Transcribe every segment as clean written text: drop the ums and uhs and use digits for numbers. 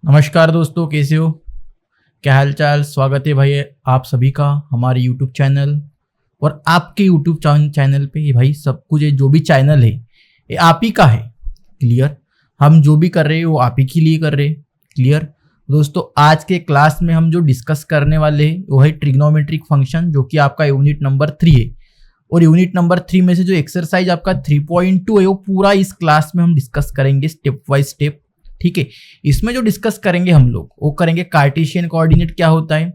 नमस्कार दोस्तों, कैसे हो? क्या हाल चाल? स्वागत है भाई आप सभी का हमारे यूट्यूब चैनल और आपके यूट्यूब चैनल पे। ये भाई सब कुछ, ये जो भी चैनल है ये आप ही का है। क्लियर? हम जो भी कर रहे हैं वो आप ही के लिए कर रहे हैं। क्लियर दोस्तों, आज के क्लास में हम जो डिस्कस करने वाले हैं वो है ट्रिग्नोमेट्रिक फंक्शन, जो कि आपका यूनिट नंबर 3 है। और यूनिट नंबर 3 में से जो एक्सरसाइज आपका 3.2 है वो पूरा इस क्लास में हम डिस्कस करेंगे स्टेप बाय स्टेप। ठीक है, इसमें जो डिस्कस करेंगे हम लोग वो करेंगे कार्टेशियन कोऑर्डिनेट क्या होता है,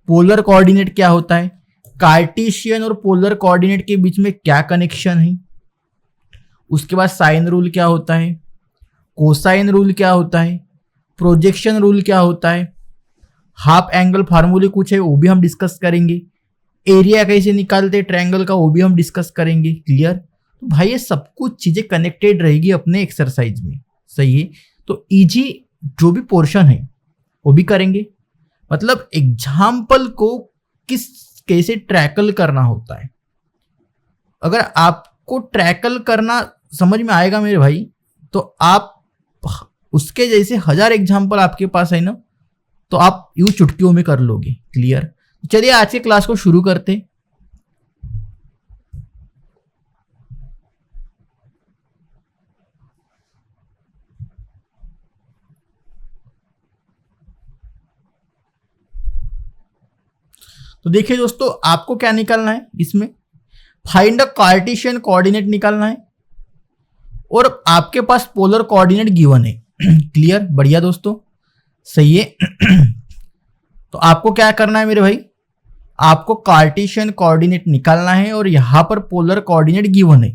पोलर कोऑर्डिनेट क्या होता है, कार्टेशियन और पोलर कोऑर्डिनेट के बीच में क्या कनेक्शन है, उसके बाद साइन रूल क्या होता है, कोसाइन रूल क्या होता है, प्रोजेक्शन रूल क्या होता है, हाफ एंगल फार्मूले कुछ है वो भी हम डिस्कस करेंगे, एरिया कैसे निकालते ट्रायंगल का वो भी हम डिस्कस करेंगे। क्लियर? तो भाई ये सब कुछ चीजें कनेक्टेड रहेगी अपने एक्सरसाइज में। सही है, तो इजी जो भी पोर्शन है वो भी करेंगे। मतलब एग्जाम्पल को कैसे ट्रैकल करना होता है। अगर आपको ट्रैकल करना समझ में आएगा मेरे भाई, तो आप उसके जैसे 1000 एग्जाम्पल आपके पास है ना, तो आप यूं चुटकियों में कर लोगे। क्लियर? चलिए आज के क्लास को शुरू करते। तो देखिए दोस्तों, आपको क्या निकालना है इसमें, फाइंड द कार्टेशियन कोऑर्डिनेट निकालना है और आपके पास पोलर कोऑर्डिनेट गिवन है। क्लियर? बढ़िया दोस्तों, सही है। तो आपको क्या करना है मेरे भाई, आपको कार्टेशियन कोऑर्डिनेट निकालना है और यहां पर पोलर कोऑर्डिनेट गिवन है।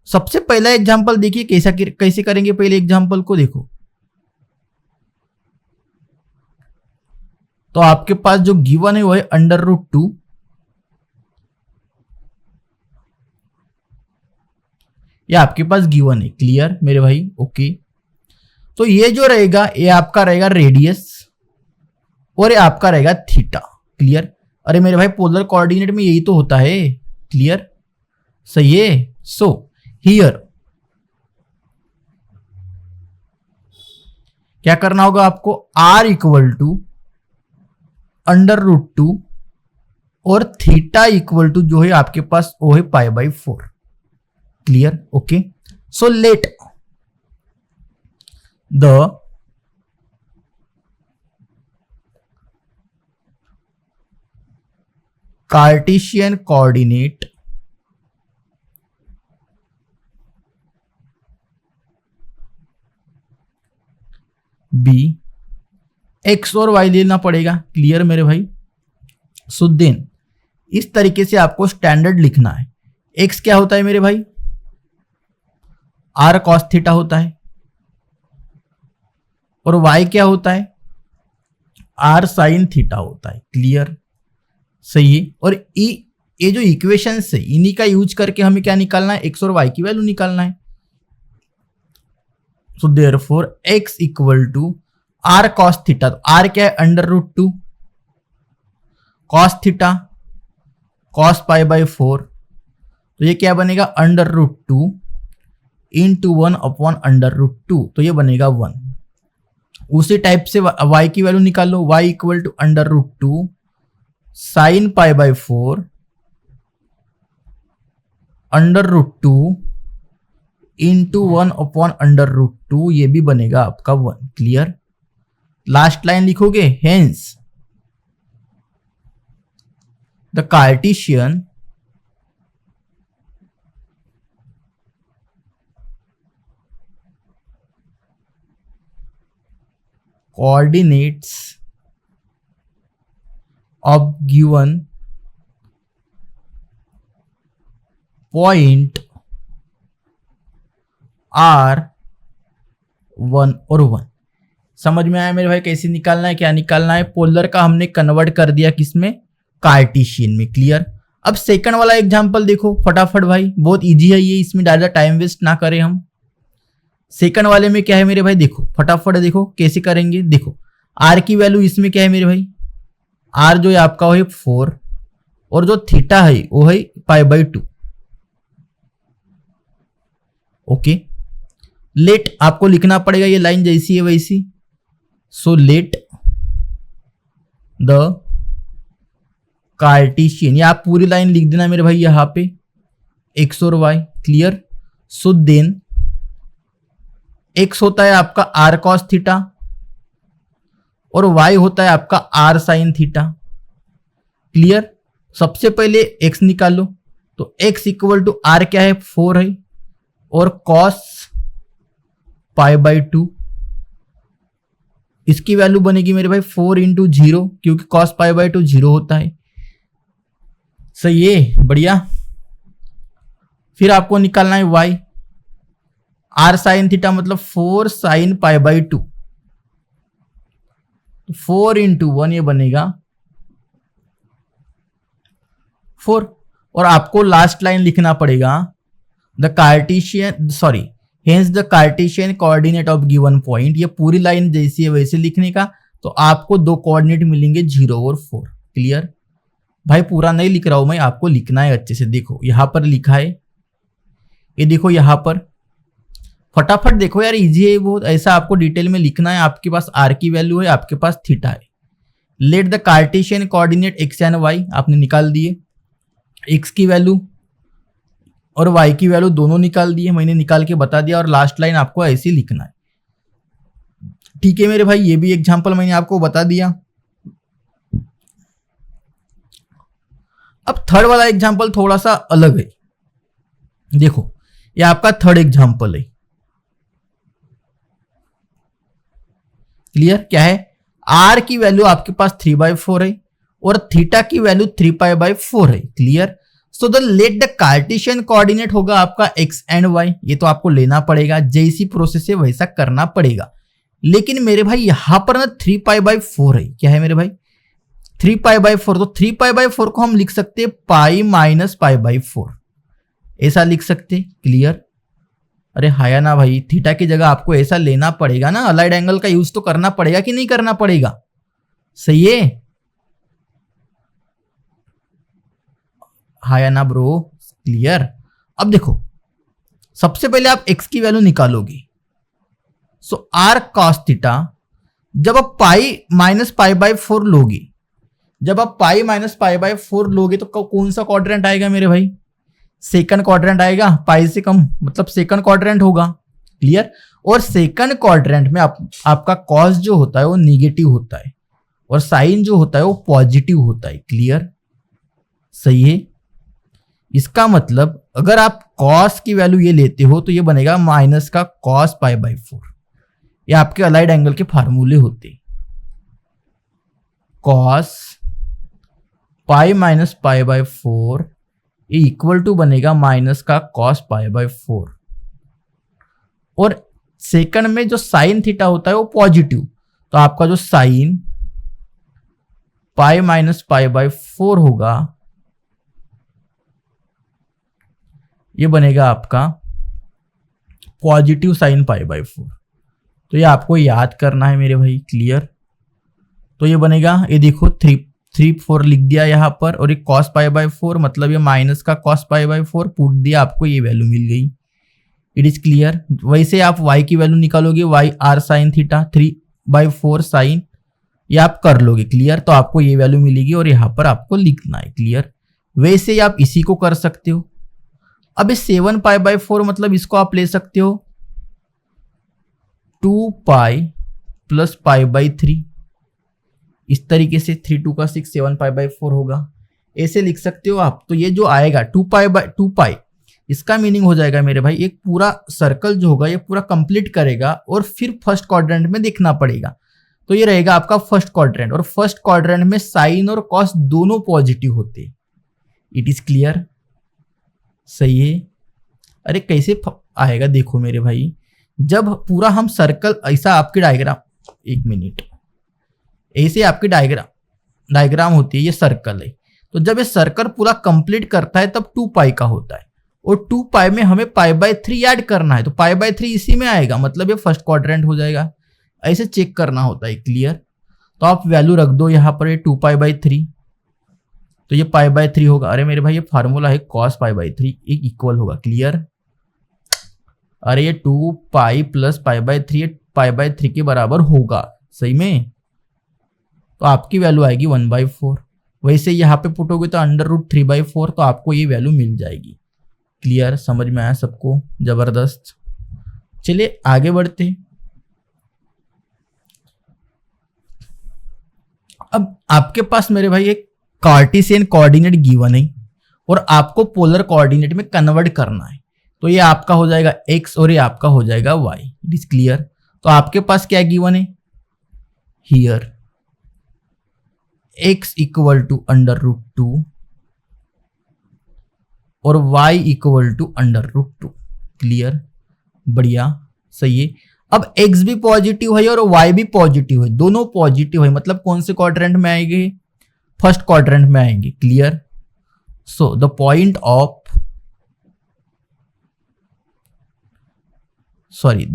सबसे पहला एग्जांपल देखिए कैसे करेंगे। पहले एग्जांपल को देखो, तो आपके पास जो गिवन है वो है √2, या आपके पास गिवन है। क्लियर मेरे भाई? ओके, तो ये जो रहेगा ये आपका रहेगा रेडियस और ये आपका रहेगा थीटा। क्लियर? अरे मेरे भाई पोलर कोऑर्डिनेट में यही तो होता है। क्लियर? सही है। सो हियर क्या करना होगा आपको, r इक्वल टू √2 और थीटा इक्वल टू जो है आपके पास वो है π/4। Clear? Okay, so let the Cartesian coordinate be, X और वाई लेना पड़ेगा। क्लियर मेरे भाई? सो देन इस तरीके से आपको स्टैंडर्ड लिखना है। एक्स क्या होता है मेरे भाई, r cos थीटा होता है, और y क्या होता है, r sin थीटा होता है। क्लियर? सही है। और ये जो इक्वेशन है इन्हीं का यूज करके हमें क्या निकालना है, x और y की वैल्यू निकालना है। So therefore x equal to r cos theta, तो r क्या है √2, cos थीटा cos π/4, तो ये क्या बनेगा √2 इंटू 1/√2, तो ये बनेगा 1। उसी टाइप से y की वैल्यू निकालो, y equal to √2 sin π/4 √2 into 1/√2, ये भी बनेगा आपका 1। क्लियर? लास्ट लाइन लिखोगे, hence the Cartesian coordinates of given point are 1 और 1। समझ में आया मेरे भाई कैसे निकालना है, क्या निकालना है। पोलर का हमने कन्वर्ट कर दिया किसमें, कार्टेशियन में। क्लियर? अब सेकंड वाला एग्जांपल देखो फटाफट भाई, बहुत इजी है ये, इसमें ज्यादा टाइम वेस्ट ना करें हम। सेकंड वाले में क्या है मेरे भाई, देखो फटाफट देखो कैसे करेंगे। देखो r की वैल्यू इसमें क्या है मेरे भाई, r जो है आपका है 4 और जो थीटा है वो है π/2। ओके, लेट आपको लिखना पड़ेगा ये लाइन जैसी है वैसी, सो लेट द कार्टेशियन, ये आप पूरी लाइन लिख देना मेरे भाई यहां पे, एक्स और Y, clear. So then X होता है आपका आर कॉस थीटा और वाई होता है आपका आर साइन थीटा, क्लियर। सबसे पहले एक्स निकालो, तो एक्स इक्वल टू आर क्या है, 4 है, और कॉस पाई बाई 2, इसकी वैल्यू बनेगी मेरे भाई 4 इंटू 0, क्योंकि कॉस पाई बाई 2 0 होता है। सही है, बढ़िया। फिर आपको निकालना है y, आर साइन थीटा मतलब 4 साइन पाई बाई 2, 4 इंटू 1 ये बनेगा 4। और आपको लास्ट लाइन लिखना पड़ेगा the Cartesian hence the Cartesian coordinate of given point. ये पूरी लाइन जैसी है वैसे लिखने का, तो आपको दो कोऑर्डिनेट मिलेंगे 0 और 4, क्लियर। भाई पूरा नहीं लिख रहा हूं मैं, आपको लिखना है अच्छे से। देखो यहां पर लिखा है, ये देखो यहां पर, फटाफट देखो यार, इजी है बहुत। ऐसा आपको डिटेल में लिखना है। आपके पास आर की वैल्यू है, आपके पास थीटा है। Let the Cartesian coordinate X and Y आपने निकाल दिए, एक्स की वैल्यू और वाई की वैल्यू दोनों निकाल दिए, मैंने निकाल के बता दिया। और लास्ट लाइन आपको ऐसे लिखना है, ठीक है मेरे भाई। ये भी एग्जांपल मैंने आपको बता दिया। अब थर्ड वाला एग्जांपल थोड़ा सा अलग है। देखो ये आपका थर्ड एग्जांपल है, क्लियर। क्या है, आर की वैल्यू आपके पास 3/4 है और थीटा की वैल्यू 3π/4 है, clear. So the late the Cartesian coordinate होगा आपका एक्स एंड वाई, ये तो आपको लेना पड़ेगा, जैसी प्रोसेस है वैसा करना पड़ेगा। लेकिन मेरे भाई यहां पर ना 3π/4 है। क्या है मेरे भाई, 3π/4, तो 3π/4 को हम लिख सकते हैं पाई माइनस π/4, ऐसा लिख सकते, क्लियर। अरे हाया ना भाई, थीटा की जगह आपको ऐसा लेना पड़ेगा ना, अलाइड एंगल का यूज तो करना पड़ेगा कि नहीं करना पड़ेगा, सही है। हाया ना ब्रो, क्लियर। अब देखो सबसे पहले आप x की वैल्यू निकालोगे, सो आर कॉस थीटा, जब आप पाई माइनस π/4 लोगे, जब आप पाई माइनस π/4 लोगे तो कौन सा क्वाड्रेंट आएगा मेरे भाई, सेकंड क्वाड्रेंट आएगा, पाई से कम मतलब सेकंड क्वाड्रेंट होगा, क्लियर। और सेकंड क्वाड्रेंट में आपका कॉस जो होता है वो निगेटिव होता है और साइन जो होता है वो पॉजिटिव होता है, क्लियर, सही है। इसका मतलब अगर आप कॉस की वैल्यू ये लेते हो तो ये बनेगा माइनस का कॉस π/4। ये आपके अलाइड एंगल के फार्मूले होते, कॉस पाई माइनस π/4 ये इक्वल टू बनेगा माइनस का कॉस π/4। और सेकंड में जो साइन थीटा होता है वो पॉजिटिव, तो आपका जो साइन पाई माइनस π/4 होगा ये बनेगा आपका पॉजिटिव साइन π/4। तो ये आपको याद करना है मेरे भाई, क्लियर। तो ये बनेगा, ये देखो 3/4 लिख दिया यहाँ पर, और ये cos π/4 मतलब ये माइनस का cos π/4 पुट दिया, आपको ये वैल्यू मिल गई। It is clear. वैसे आप y की वैल्यू निकालोगे, y R sine theta 3/4 sine, ये आप कर लोगे, क्लियर। तो आपको ये वैल्यू मिलेगी और यहाँ पर आपको लिखना है, क्लियर। वैसे ही आप इसी को कर सकते हो। अब इस 7π/4 मतलब इसको आप ले सकते हो 2π प्लस π/3, इस तरीके से 3 2 का 6 7π/4 होगा, ऐसे लिख सकते हो आप। तो ये जो आएगा 2π इसका मीनिंग हो जाएगा मेरे भाई, एक पूरा सर्कल जो होगा ये पूरा कंप्लीट करेगा और फिर फर्स्ट क्वाड्रेंट में देखना पड़ेगा। तो ये रहेगा आपका फर्स्ट क्वाड्रेंट, और फर्स्ट क्वाड्रेंट में साइन और कॉस दोनों पॉजिटिव होते। इट इज क्लियर, सही है। अरे कैसे आएगा, देखो मेरे भाई, जब पूरा हम सर्कल ऐसा आपके डायग्राम, एक मिनट, ऐसे आपकी डायग्राम होती है, ये सर्कल है। तो जब ये सर्कल पूरा कंप्लीट करता है तब 2π का होता है, और 2π में हमें π/3 ऐड करना है, तो π/3 इसी में आएगा, मतलब ये फर्स्ट क्वाड्रेंट हो जाएगा। ऐसे चेक करना होता है, क्लियर। तो आप वैल्यू रख दो यहाँ पर, ये 2π/3, तो ये π/3 होगा। अरे मेरे भाई ये फार्मूला है cos π/3 एक इक्वल होगा, क्लियर। अरे ये 2π प्लस π/3 π/3 के बराबर होगा, सही में, तो आपकी वैल्यू आएगी 1/4। वैसे यहाँ पे पुटोगे तो √3/4, तो आपको ये वैल्यू मिल जाएगी। क्लियर, समझ में आया सबको? जबरदस्त। चलिए आगे बढ़ते हैं। अब आपके पास मेरे भाई एक कार्टेशियन कोऑर्डिनेट गिवन है और आपको पोलर कोऑर्डिनेट में कन्वर्ट करना है। तो ये आपका हो जाएगा x और ये आपका हो जाएगा y। It is clear. तो आपके पास क्या गिवन है हियर, x इक्वल टू √2 और y इक्वल टू √2। क्लियर, बढ़िया, सही है। अब x भी पॉजिटिव है और y भी पॉजिटिव है, दोनों पॉजिटिव है, मतलब कौन से क्वाड्रेंट में आएंगे? फर्स्ट क्वाड्रेंट में आएंगे। Clear. So the point of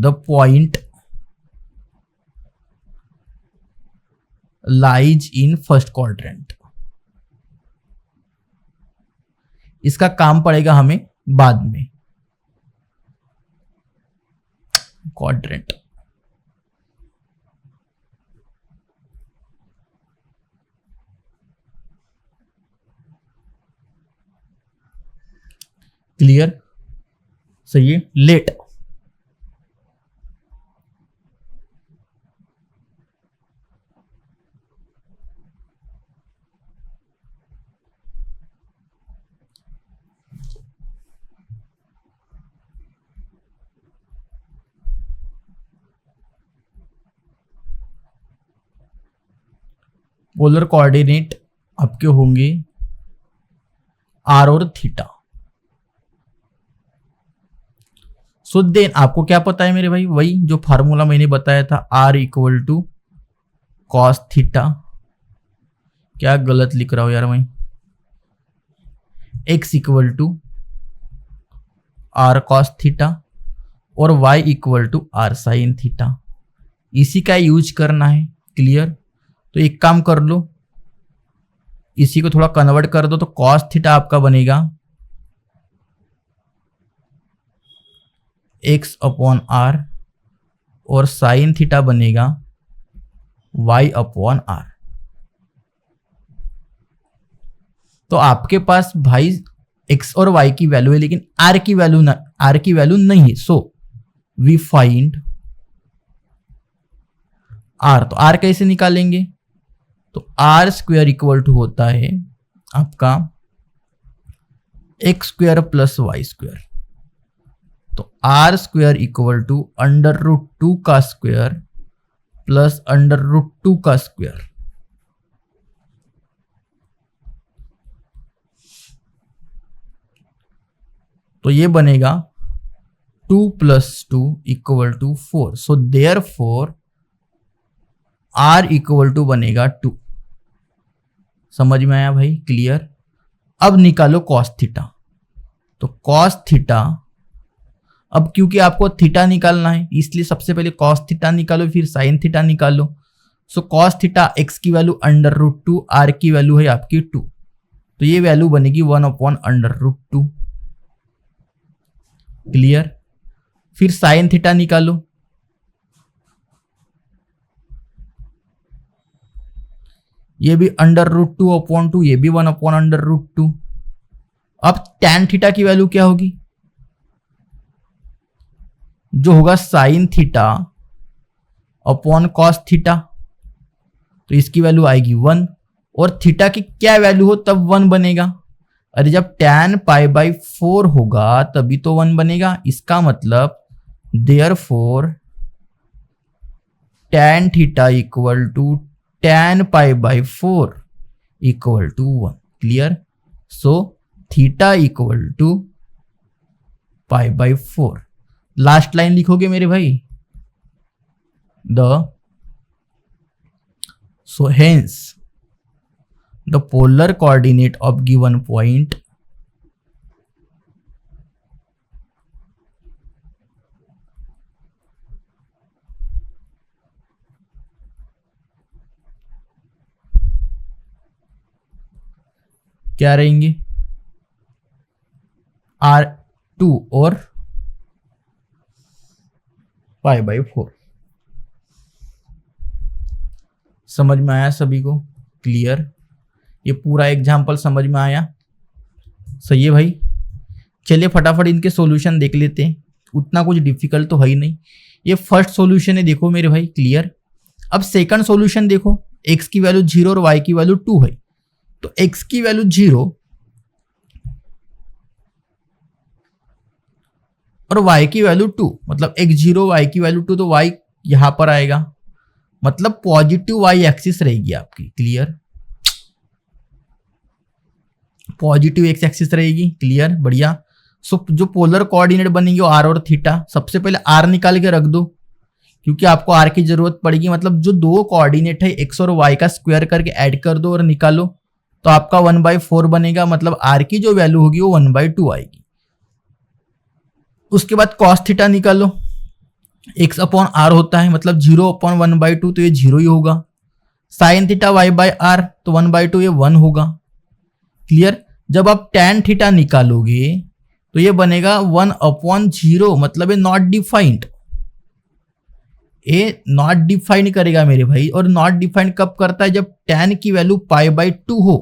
the point lies in first quadrant। इसका काम पड़ेगा हमें बाद में। क्वाड्रेंट, क्लियर, सही है। लेट पोलर कोऑर्डिनेट आपके होंगे r और थीटा। सो देन आपको क्या पता है मेरे भाई? वही जो फार्मूला मैंने बताया था, r equal to cos theta. क्या गलत लिख रहा हूं यार मैं? x equal to r cos theta और y equal to r sine theta. इसी का यूज करना है। क्लियर। तो एक काम कर लो, इसी को थोड़ा कन्वर्ट कर दो, तो कॉस थीटा आपका बनेगा x/r और साइन थीटा बनेगा y/r। तो आपके पास भाई x और y की वैल्यू है, लेकिन r की वैल्यू नहीं है। So we find r। तो r कैसे निकालेंगे? तो r² इक्वल टू होता है आपका x² प्लस y²। तो r² इक्वल टू √2 का स्क्वायर प्लस √2 का स्क्वायर। तो ये बनेगा 2 + 2 equal to 4। So therefore r equal to बनेगा 2। समझ में आया भाई? क्लियर। अब निकालो कॉस थीटा। तो कॉस थीटा, अब क्योंकि आपको थीटा निकालना है इसलिए सबसे पहले कॉस थीटा निकालो, फिर साइन थीटा निकालो। सो कॉस थीटा x की वैल्यू √2, r की वैल्यू है आपकी 2, तो ये वैल्यू बनेगी 1/√2। क्लियर। फिर साइन थीटा निकालो, ये भी √2/2, ये भी 1/√2। अब tan थीटा की वैल्यू क्या होगी? जो होगा sine theta upon cos theta. तो इसकी वैल्यू आएगी 1, और थीटा की क्या वैल्यू हो तब 1 बनेगा? अरे जब tan π/4 होगा तभी तो 1 बनेगा। इसका मतलब therefore tan theta equal to tan π/4 equal to 1। Clear. So theta equal to π/4। Last line लिखोगे मेरे भाई, so hence the polar coordinate of given point क्या रहेंगे? R2 और π/4। समझ में आया सभी को? क्लियर? ये पूरा एग्जाम्पल समझ में आया? सही है भाई। चलिए फटाफट इनके सॉल्यूशन देख लेते हैं, उतना कुछ डिफिकल्ट तो है ही नहीं। ये फर्स्ट सॉल्यूशन है, देखो मेरे भाई। क्लियर? अब सेकंड सॉल्यूशन देखो, x की वैल्यू 0 और y की वैल्यू 2 है। तो x की वैल्यू 0 और y की वैल्यू 2, मतलब x0 y की वैल्यू 2, तो y यहां पर आएगा, मतलब पॉजिटिव y एक्सिस रहेगी आपकी। क्लियर? पॉजिटिव x एक्सिस रहेगी। क्लियर? बढ़िया। सो जो पोलर कोऑर्डिनेट बनेंगे वो r और थीटा। सबसे पहले r निकाल के रख दो, क्योंकि आपको r की जरूरत पड़ेगी। मतलब जो दो कोऑर्डिनेट है x और y का स्क्वायर करके ऐड कर दो और निकालो, तो आपका 1/4 बनेगा। मतलब r की जो वैल्यू होगी वो 1/2 आएगी। उसके बाद cos थीटा निकालो, x अपॉन r होता है, मतलब 0 अपॉन 1/2, तो ये 0 ही होगा। साइन थीटा y/r, तो 1/2 ये 1 होगा। क्लियर? जब आप tan थीटा निकालोगे तो ये बनेगा 1/0, मतलब ये नॉट डिफाइंड। ये नॉट डिफाइंड करेगा मेरे भाई। और नॉट डिफाइंड कब करता है? जब tan की वैल्यू π/2 हो,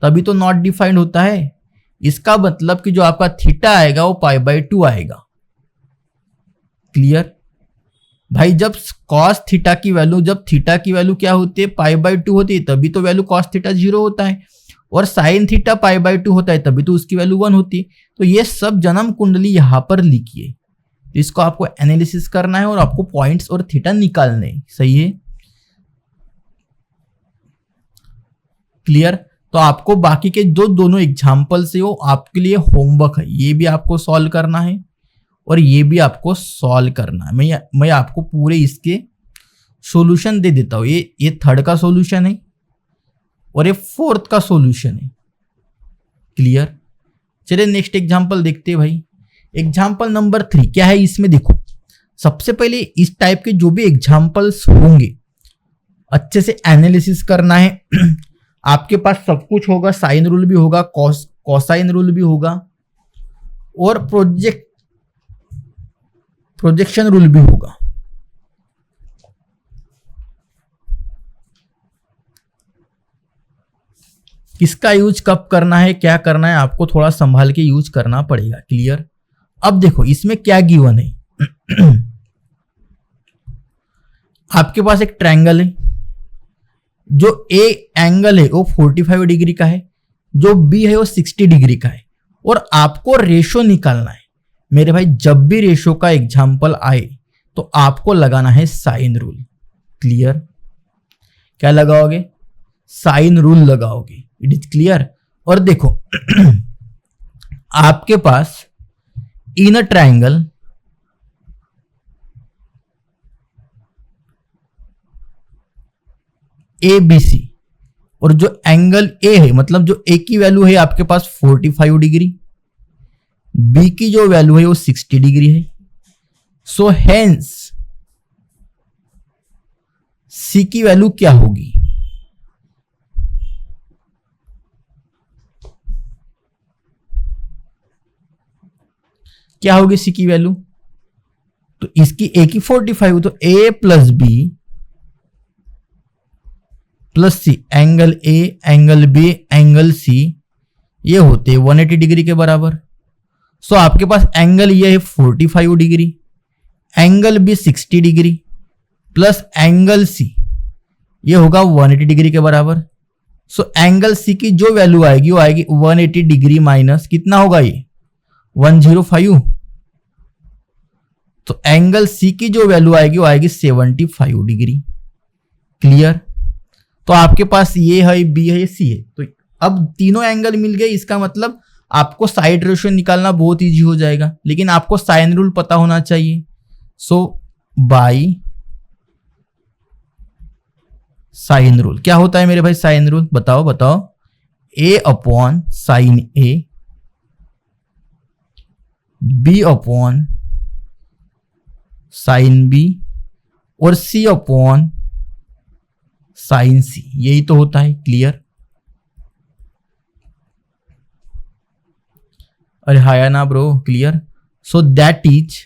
तभी तो नॉट डिफाइंड होता है। इसका मतलब कि जो आपका थीटा आएगा वो π/2 आएगा। क्लियर? भाई जब cos थीटा की वैल्यू, जब थीटा की वैल्यू क्या होती है? π/2 होती है, तभी तो वैल्यू cos थीटा 0 होता है। और साइन थीटा π/2 होता है, तभी तो उसकी वैल्यू 1 होती है। तो ये सब जन्म कुंडली यहां पर लिखी है। तो इसको आपको एनालिसिस करना है और आपको पॉइंट्स और थीटा निकालने हैं। सही है? क्लियर? तो आपको बाकी के जो दोनों एग्जाम्पल से वो आपके लिए होमवर्क है, ये भी आपको सॉल्व करना है और ये भी आपको सॉल्व करना है। मैं आपको पूरे इसके सॉल्यूशन दे देता हूं। ये थर्ड का सॉल्यूशन है और ये फोर्थ का सॉल्यूशन है। क्लियर? चलिए नेक्स्ट एग्जाम्पल देखते हैं भाई। एग्जाम्पल नंबर 3 क्या है इसमें? देखो, सबसे पहले इस टाइप के जो भी एग्जाम्पल्स होंगे अच्छे से एनालिसिस करना है। आपके पास सब कुछ होगा, साइन रूल भी होगा, कोसाइन रूल भी होगा और प्रोजेक्शन रूल भी होगा। किसका यूज कब करना है, क्या करना है, आपको थोड़ा संभाल के यूज करना पड़ेगा। क्लियर? अब देखो इसमें क्या गिवन है। आपके पास एक ट्रायंगल है, जो ए एंगल है वो 45 डिग्री का है, जो बी है वो 60 डिग्री का है, और आपको रेशो निकालना है। मेरे भाई जब भी रेशो का एग्जाम्पल आए तो आपको लगाना है साइन रूल। क्लियर? क्या लगाओगे? साइन रूल लगाओगे। It is clear? और देखो आपके पास इन अ ट्रायंगल ABC, और जो एंगल ए है, मतलब जो ए की वैल्यू है आपके पास 45 डिग्री, बी की जो वैल्यू है वो 60 डिग्री है। सो हेंस सी की वैल्यू क्या होगी? क्या होगी सी की वैल्यू? तो इसकी ए की 45, तो A plus B plus C, angle A angle B angle C, ये होते हैं 180 डिग्री के बराबर। सो आपके पास एंगल ये है 45 degree, angle B 60 degree plus angle C ये होगा 180 डिग्री के बराबर। सो एंगल सी की जो वैल्यू आएगी वो आएगी 180 डिग्री माइनस कितना होगा? ये 105। तो एंगल सी की जो वैल्यू आएगी वो आएगी 75 डिग्री। क्लियर? तो आपके पास ये है, बी है, सी है। तो अब तीनों एंगल मिल गए, इसका मतलब आपको साइड रेशियो निकालना बहुत इजी हो जाएगा, लेकिन आपको साइन रूल पता होना चाहिए। सो बाई साइन रूल क्या होता है मेरे भाई? साइन रूल बताओ। ए upon sine A, B upon sine B और सी अपॉन साइन सी, यही तो होता है। क्लियर? अरे हाया ना bro. Clear? So that is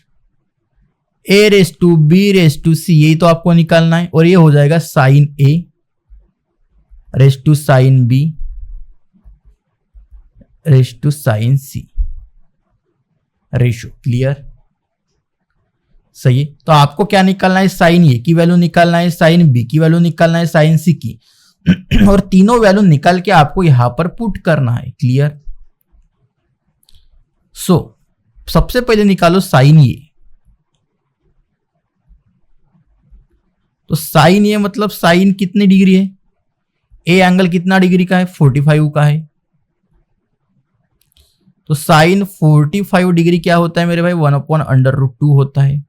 A race to B race to C, यही तो आपको निकालना है, और ये हो जाएगा sine A is to sine B is to sine C ratio. Clear? सही है। तो आपको क्या निकालना है, साइन ए की वैल्यू निकालना है, साइन बी की वैल्यू निकालना है, साइन सी की और तीनों वैल्यू निकाल के आपको यहां पर पुट करना है। क्लियर? सो सबसे पहले निकालो साइन ए। तो साइन ए मतलब साइन कितने डिग्री है, ए एंगल कितना डिग्री का है, 45 का है। तो साइन 45 डिग्री क्या होता है मेरे भाई, 1/√2 होता है।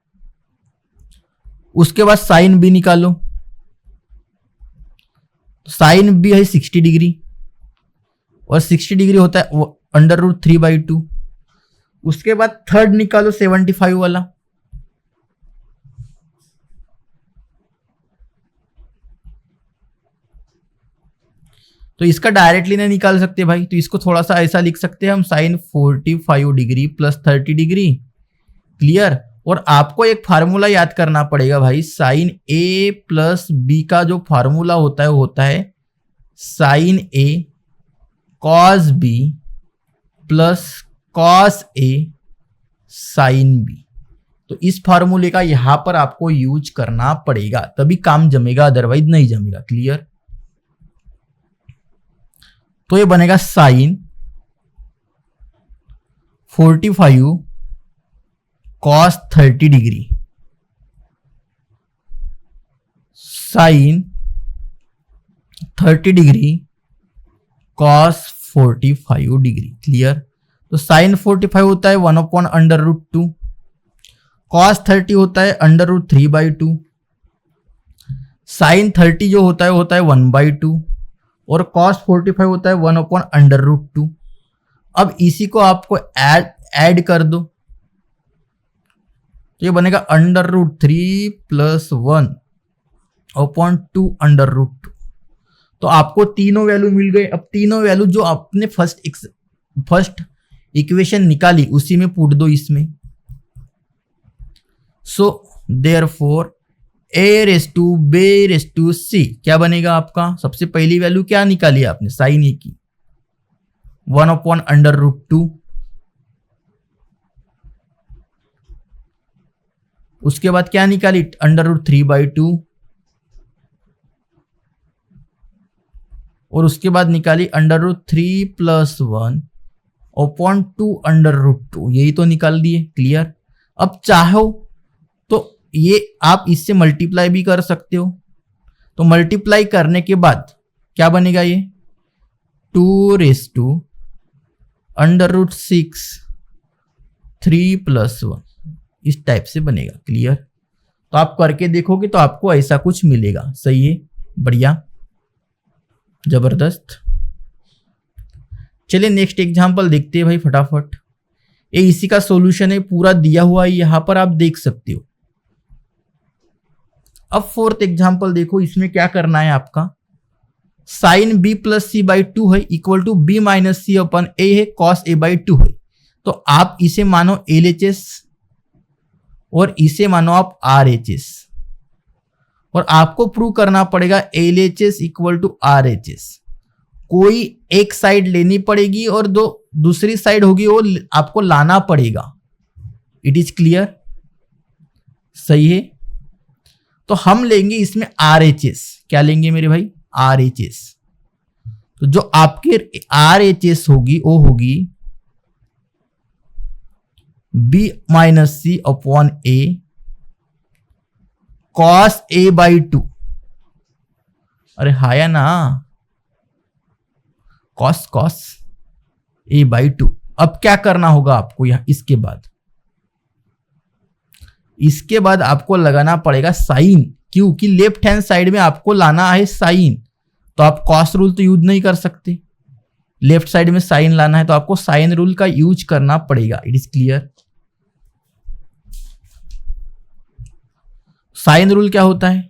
उसके बाद साइन बी निकालो। साइन बी है 60 डिग्री और 60 डिग्री होता है √3/2। उसके बाद थर्ड निकालो 75 वाला। तो इसका डायरेक्टली नहीं निकाल सकते भाई, तो इसको थोड़ा सा ऐसा लिख सकते हैं हम, sine 45 degree plus 30 degree. Clear? और आपको एक फार्मूला याद करना पड़ेगा भाई, साइन ए प्लस बी का जो फार्मूला होता है वो होता है sine A cos B plus cos A sine B. तो इस फार्मूले का यहां पर आपको यूज करना पड़ेगा, तभी काम जमेगा, अदरवाइज नहीं जमेगा। क्लियर? तो ये बनेगा sine 45 cos 30 degree sine 30 degree cos 45 degree. Clear? तो साइन 45 होता है 1/√2, कॉस 30 होता है √3/2, साइन 30 जो होता है 1/2 और कॉस 45 होता है 1/√2। अब इसी को आपको ऐड कर दो, तो ये बनेगा √3 प्लस 1/2 तो आपको तीनों वैल्यू मिल गए। अब तीनों वैल्यू जो आपने फर्स्ट इक्वेशन निकाली उसी में पुट दो इसमें। So therefore A race to B race to C क्या बनेगा आपका, सबसे पहली वैल्यू क्या निकाली आपने, साइन ए की 1/√2। उसके बाद क्या निकाली, √3/2 और उसके बाद निकाली √3 प्लस 1/2 यही तो निकाल दिए। क्लियर? अब चाहो तो ये आप इससे मल्टीप्लाई भी कर सकते हो। तो मल्टीप्लाई करने के बाद क्या बनेगा, ये 2 √6 3 प्लस 1 इस टाइप से बनेगा। क्लियर? तो आप करके देखोगे तो आपको ऐसा कुछ मिलेगा। सही है, बढ़िया, जबरदस्त। चलिए नेक्स्ट एग्जांपल देखते हैं भाई फटाफट। ये इसी का सॉल्यूशन है, पूरा दिया हुआ है यहां पर, आप देख सकते हो। अब फोर्थ एग्जांपल देखो, इसमें क्या करना है आपका, sine B plus C by 2 है equal to B minus C upon A है कॉस ए बाई 2 है। तो आप इसे मानो LHS और इसे मानो आप RHS और आपको प्रूव करना पड़ेगा LHS इक्वल टू RHS। कोई एक साइड लेनी पड़ेगी और दूसरी साइड होगी वो आपको लाना पड़ेगा। It is clear? सही है। तो हम लेंगे इसमें RHS। क्या लेंगे मेरे भाई, RHS। तो जो आपके RHS होगी वो होगी B minus C upon A cos A by 2। अरे हाया ना, कॉस ए बाई 2। अब क्या करना होगा आपको यहां, इसके बाद आपको लगाना पड़ेगा साइन, क्योंकि लेफ्ट हैंड साइड में आपको लाना है साइन। तो आप कॉस रूल तो यूज नहीं कर सकते, लेफ्ट साइड में साइन लाना है तो आपको साइन रूल का यूज करना पड़ेगा। It is clear? Sine rule क्या होता है,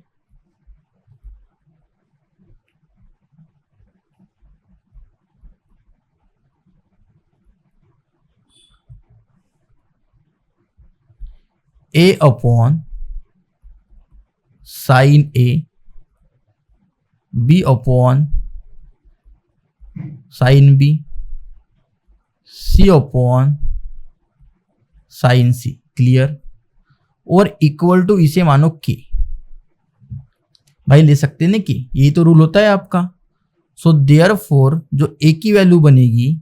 A upon sine A B upon sine B C upon sine C. Clear. और इक्वल टू इसे मानो के। भाई ले सकते हैं ना कि यही तो रूल होता है आपका। सो देयरफॉर जो ए की वैल्यू बनेगी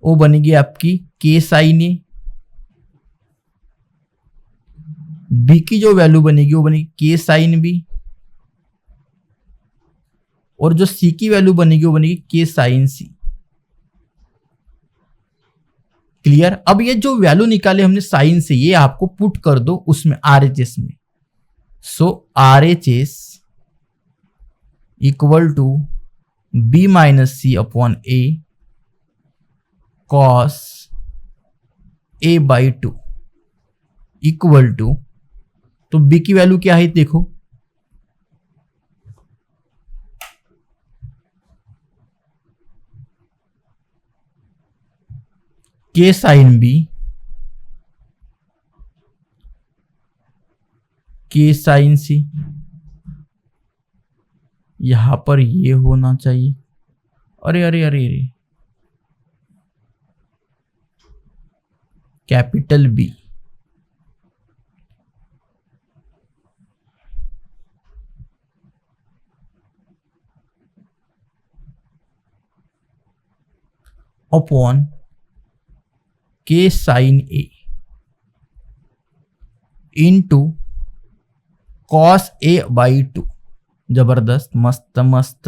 वो बनेगी आपकी के साइन ए, बी की जो वैल्यू बनेगी वो बनेगी के साइन बी, और जो सी की वैल्यू बनेगी वो बनेगी के साइन सी। क्लियर। अब ये जो वैल्यू निकाले हमने साइन से, ये आपको पुट कर दो उसमें RHS में। So RHS equal to B minus C upon A cos A by 2 equal to, तो बी की वैल्यू क्या है देखो, K sine B, K sine C. यहां पर ये होना चाहिए। अरे अरे अरे अरे, capital B upon K sine A into cos A by 2। जबरदस्त, मस्त मस्त।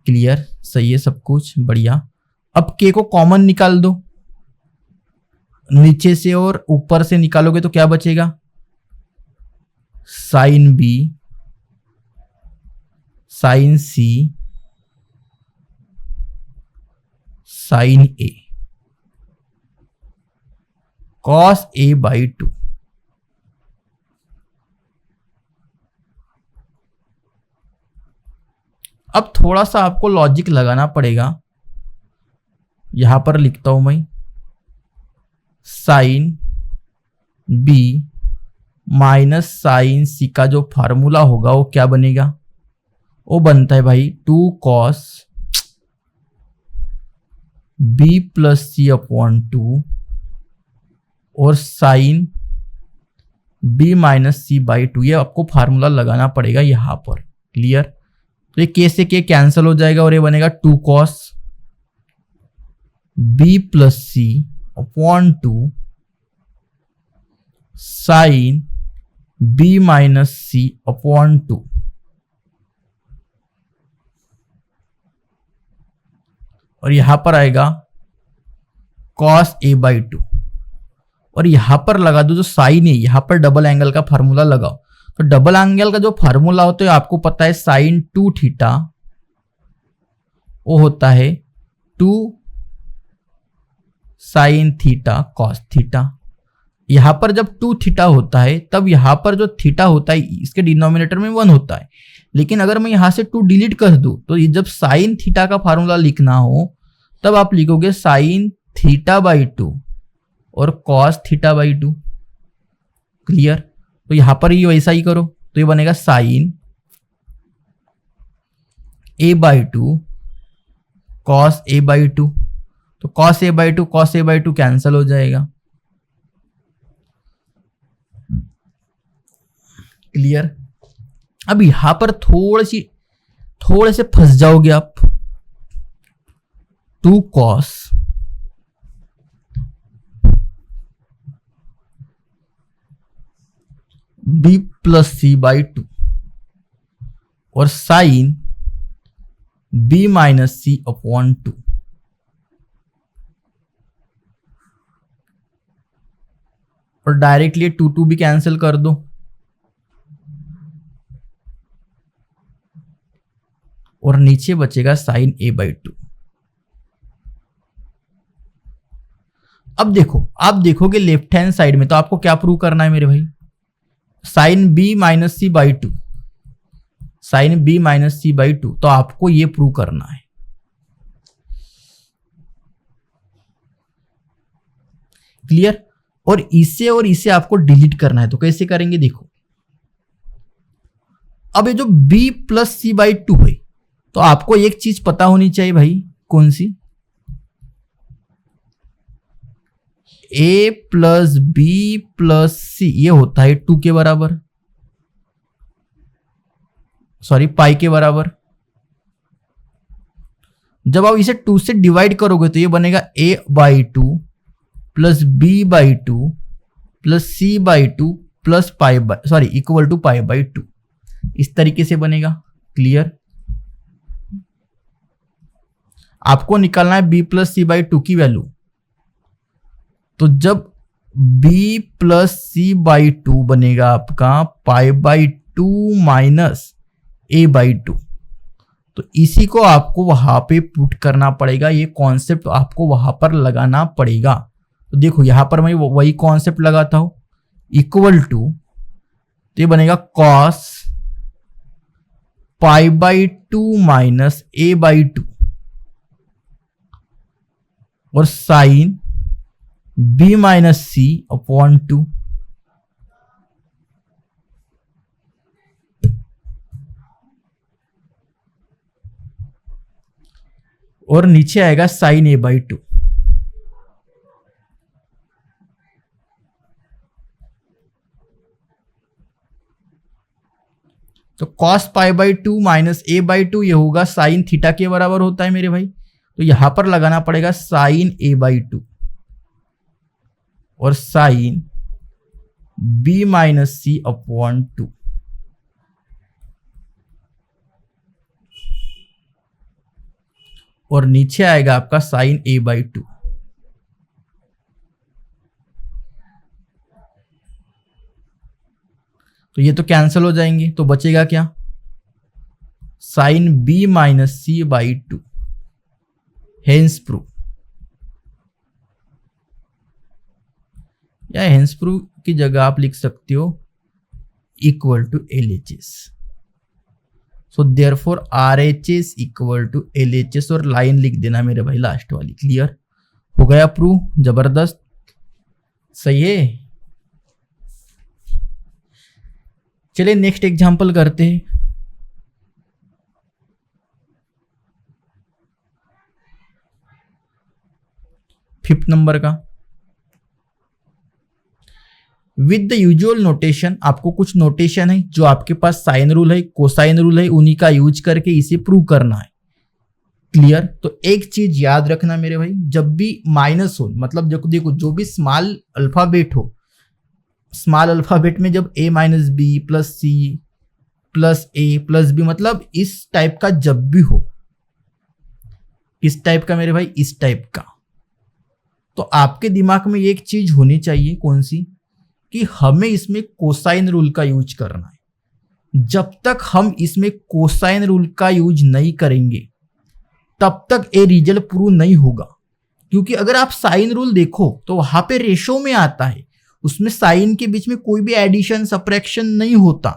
क्लियर, सही है सब कुछ, बढ़िया। अब के को कॉमन निकाल दो, नीचे से और ऊपर से निकालोगे तो क्या बचेगा, sine B sine C sine A cos A by 2। अब थोड़ा सा आपको लॉजिक लगाना पड़ेगा। यहां पर लिखता हूं मैं, साइन बी माइनस साइन सी का जो फार्मूला होगा वो क्या बनेगा, वो बनता है भाई 2 cos B plus C upon 2 और sine B minus C by 2। ये आपको फार्मूला लगाना पड़ेगा यहां पर। क्लियर। तो ये के से के कैंसिल हो जाएगा और ये बनेगा 2 cos B plus C upon 2 sine B minus C upon 2। और यहां पर आएगा कॉस ए बाई 2। और यहां पर लगा दो जो साइन है, यहां पर डबल एंगल का फार्मूला लगाओ। तो डबल एंगल का जो फार्मूला होता है आपको पता है, साइन 2 थीटा वो होता है 2 साइन थीटा कॉस थीटा। यहां पर जब 2 थीटा होता है तब यहां पर जो थीटा होता है इसके डिनोमिनेटर में 1 होता है। लेकिन अगर मैं यहां से 2 डिलीट कर दूं तो ये जब साइन थीटा का फार्मूला लिखना हो तब आप लिखोगे साइन थीटा बाई 2 और कॉस थीटा बाई 2। क्लियर। तो यहां पर ही वैसा ही करो, तो ये बनेगा sine A by 2 cos A by 2। तो cos A by 2 cos A by 2 cancel हो जाएगा। क्लियर। अब यहां पर थोड़े से फंस जाओगे आप। 2 cos B plus C by 2 और sine B minus C upon 2। और डायरेक्टली 2 भी कैंसिल कर दो। और नीचे बचेगा साइन ए बाई 2। अब देखो, आप देखोगे लेफ्ट हैंड साइड में, तो आपको क्या प्रूव करना है मेरे भाई, sine B minus C by 2, sine B minus C by 2। तो आपको ये प्रूव करना है। क्लियर। और इसे आपको डिलीट करना है। तो कैसे करेंगे देखो, अब ये जो b प्लस सी बाई 2 है, तो आपको एक चीज पता होनी चाहिए भाई, कौन सी, a प्लस बी प्लस सी, ये होता है 2 के बराबर, सॉरी पाई के बराबर। जब आप इसे 2 से डिवाइड करोगे तो ये बनेगा a/2 plus b/2 plus c/2 plus pi by, sorry equal to पाई/2, इस तरीके से बनेगा। क्लियर? आपको निकालना है b प्लस c/2 की वैल्यू। तो जब b प्लस c/2 बनेगा आपका पाई/2 माइनस a/2, तो इसी को आपको वहां पे पुट करना पड़ेगा, ये कॉन्सेप्ट आपको वहां पर लगाना पड़ेगा। तो देखो यहां पर मैं वही कॉन्सेप्ट लगाता हूं, इक्वल टू, तो ये बनेगा कॉस पाई/2 माइनस a/2 और sign b minus C upon 2। और नीचे आएगा साइन a/2। तो कॉस पाई/2 माइनस a/2 ये होगा साइन थीटा के बराबर होता है मेरे भाई। तो यहां पर लगाना पड़ेगा साइन a/2 और sign b minus C upon 2। और नीचे आएगा आपका साइन a/2। तो ये तो कैंसिल हो जाएंगे, तो बचेगा क्या, sine b minus c/2। Hence proof, या हेंस प्रूफ की जगह आप लिख सकते हो equal to LHS। So therefore RHS equal to LHS और लाइन लिख देना मेरे भाई लास्ट वाली। क्लियर हो गया प्रूफ? जबरदस्त, सही है। चलिए नेक्स्ट एग्जांपल करते हैं। फिफ्थ नंबर का, विद द यूजुअल नोटेशन, आपको कुछ नोटेशन है जो आपके पास साइन रूल है, कोसाइन रूल है, उन्हीं का यूज करके इसे प्रूव करना है। क्लियर? तो एक चीज याद रखना मेरे भाई, जब भी माइनस हो, मतलब जब देखो जो भी स्मॉल अल्फाबेट हो, स्मॉल अल्फाबेट में जब a minus B plus C plus A plus B, मतलब इस टाइप का जब भी हो, इस टाइप का मेरे भाई, इस टाइप का, तो आपके दिमाग में एक चीज होनी चाहिए, कौन सी, कि हमें इसमें कोसाइन रूल का यूज करना है। जब तक हम इसमें कोसाइन रूल का यूज नहीं करेंगे तब तक ये रिजल्ट प्रूव नहीं होगा। क्योंकि अगर आप साइन रूल देखो तो वहां पे रेशो में आता है, उसमें साइन के बीच में कोई भी एडिशन सब्ट्रैक्शन नहीं होता।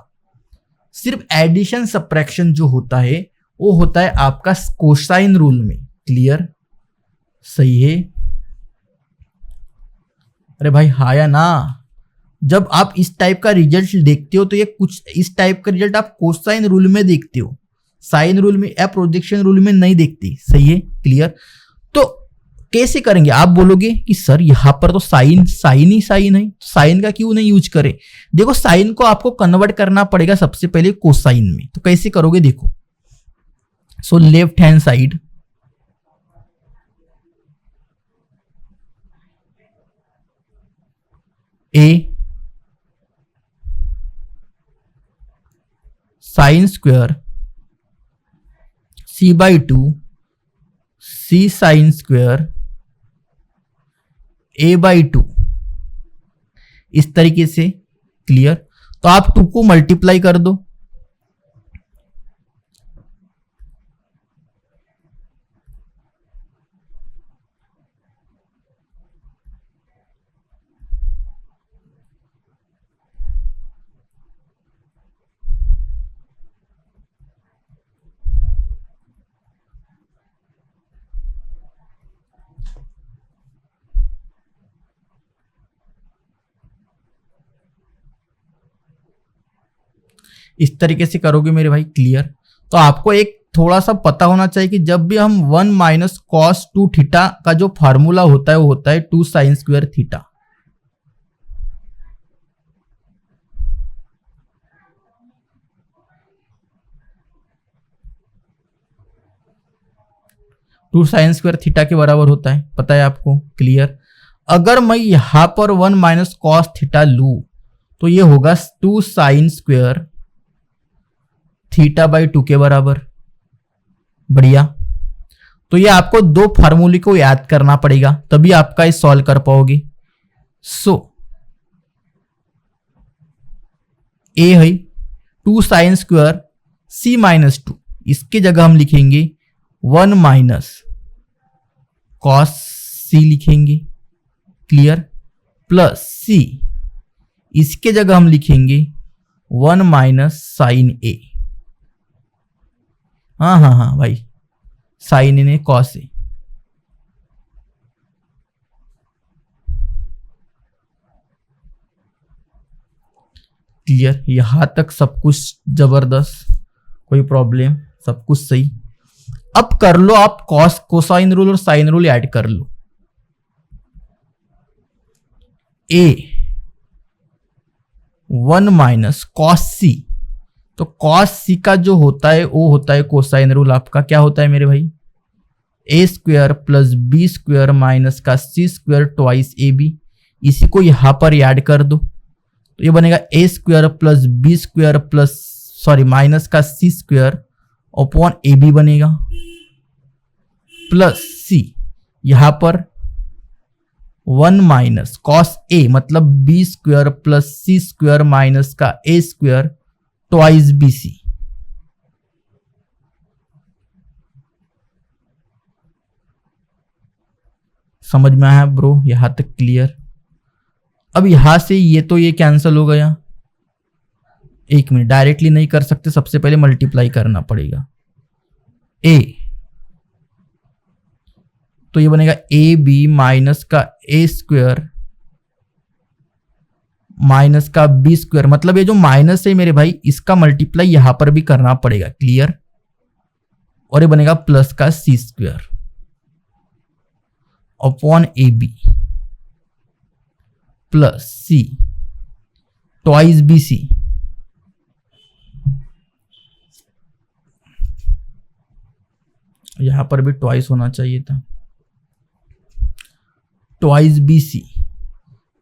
सिर्फ एडिशन सब्ट्रैक्शन जो होता है वो होता है आपका कोसाइन रूल में। क्लियर? सही है? अरे भाई हाँ या ना? जब आप इस टाइप का रिजल्ट देखते हो तो ये कुछ इस टाइप का रिजल्ट आप कोसाइन रूल में देखते हो, साइन रूल में या प्रोजेक्शन रूल में नहीं देखते। सही है? क्लियर? तो कैसे करेंगे? आप बोलोगे कि सर यहां पर तो साइन ही साइन है, साइन का क्यों नहीं यूज करें? देखो साइन को आपको कन्वर्ट करना पड़ेगा सबसे पहले कोसाइन में। तो कैसे करोगे देखो। So left hand side A sine square c/2 c sine square a/2, इस तरीके से। क्लियर? तो आप 2 को मल्टीप्लाई कर दो, इस तरीके से करोगे मेरे भाई। क्लियर? तो आपको एक थोड़ा सा पता होना चाहिए कि जब भी हम 1 माइनस कॉस 2 थीटा का जो फार्मूला होता है वो होता है 2 sine square theta. Two sine square theta के बराबर होता है, पता है आपको, क्लियर। अगर मैं यहां पर 1 माइनस कॉस थीटा लू तो ये होगा 2 साइन स्क्वायर थीटा बाई 2 के बराबर। बढ़िया। तो ये आपको दो फार्मूले को याद करना पड़ेगा तभी आपका ये सॉल्व कर पाओगे। सो ए है 2 साइन स्क्वायर सी माइनस 2, इसके जगह हम लिखेंगे 1 माइनस कॉस सी लिखेंगे, क्लियर, प्लस सी, इसके जगह हम लिखेंगे 1 माइनस साइन ए। हाँ भाई, साइन ए ने कॉस ए। क्लियर, यहां तक सब कुछ जबरदस्त, कोई प्रॉब्लम, सब कुछ सही। अब कर लो आप कॉस कोसाइन रूल और साइन रूल ऐड कर लो। ए 1 माइनस कॉस सी, तो कॉस सी का जो होता है वो होता है कोसाइन रूल आपका, क्या होता है मेरे भाई, A square plus B square minus का C square twice A B. इसी को यहां पर ऐड कर दो तो ये बनेगा A square plus B square plus minus का C square upon A B बनेगा, प्लस सी, यहां पर 1 माइनस कॉस ए मतलब B square plus C square minus का A square twice B C. समझ में आया ब्रो, यहां तक क्लियर। अब यहां से ये तो ये कैंसिल हो गया, एक मिनट, डायरेक्टली नहीं कर सकते, सबसे पहले मल्टीप्लाई करना पड़ेगा। ए तो ये बनेगा ए बी माइनस का ए स्क्वायर माइनस का बी स्क्वायर, मतलब ये जो माइनस है मेरे भाई इसका मल्टीप्लाई यहां पर भी करना पड़ेगा, क्लियर, और ये बनेगा प्लस का C square upon A B plus C twice B C. यहां पर भी ट्वाइस होना चाहिए था, ट्वाइस बी सी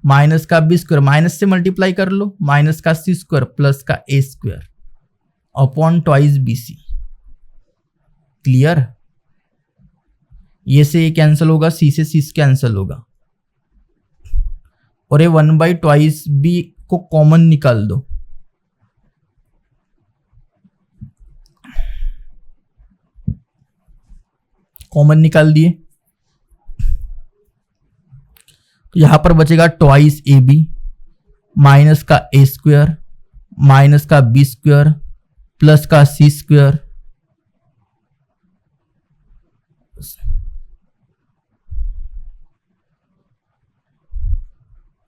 माइनस का बी स्क्वायर, माइनस से मल्टीप्लाई कर लो, माइनस का सी स्क्वायर प्लस का A square upon twice B C, clear. ये से ये कैंसिल होगा, सी से सी कैंसिल होगा, और ये 1 बाई ट्वाइस बी को कॉमन निकाल दो, कॉमन निकाल दिए तो यहां पर बचेगा ट्वाइस ए बी माइनस का ए स्क्वायर माइनस का बी स्क्वायर प्लस का सी स्क्वायर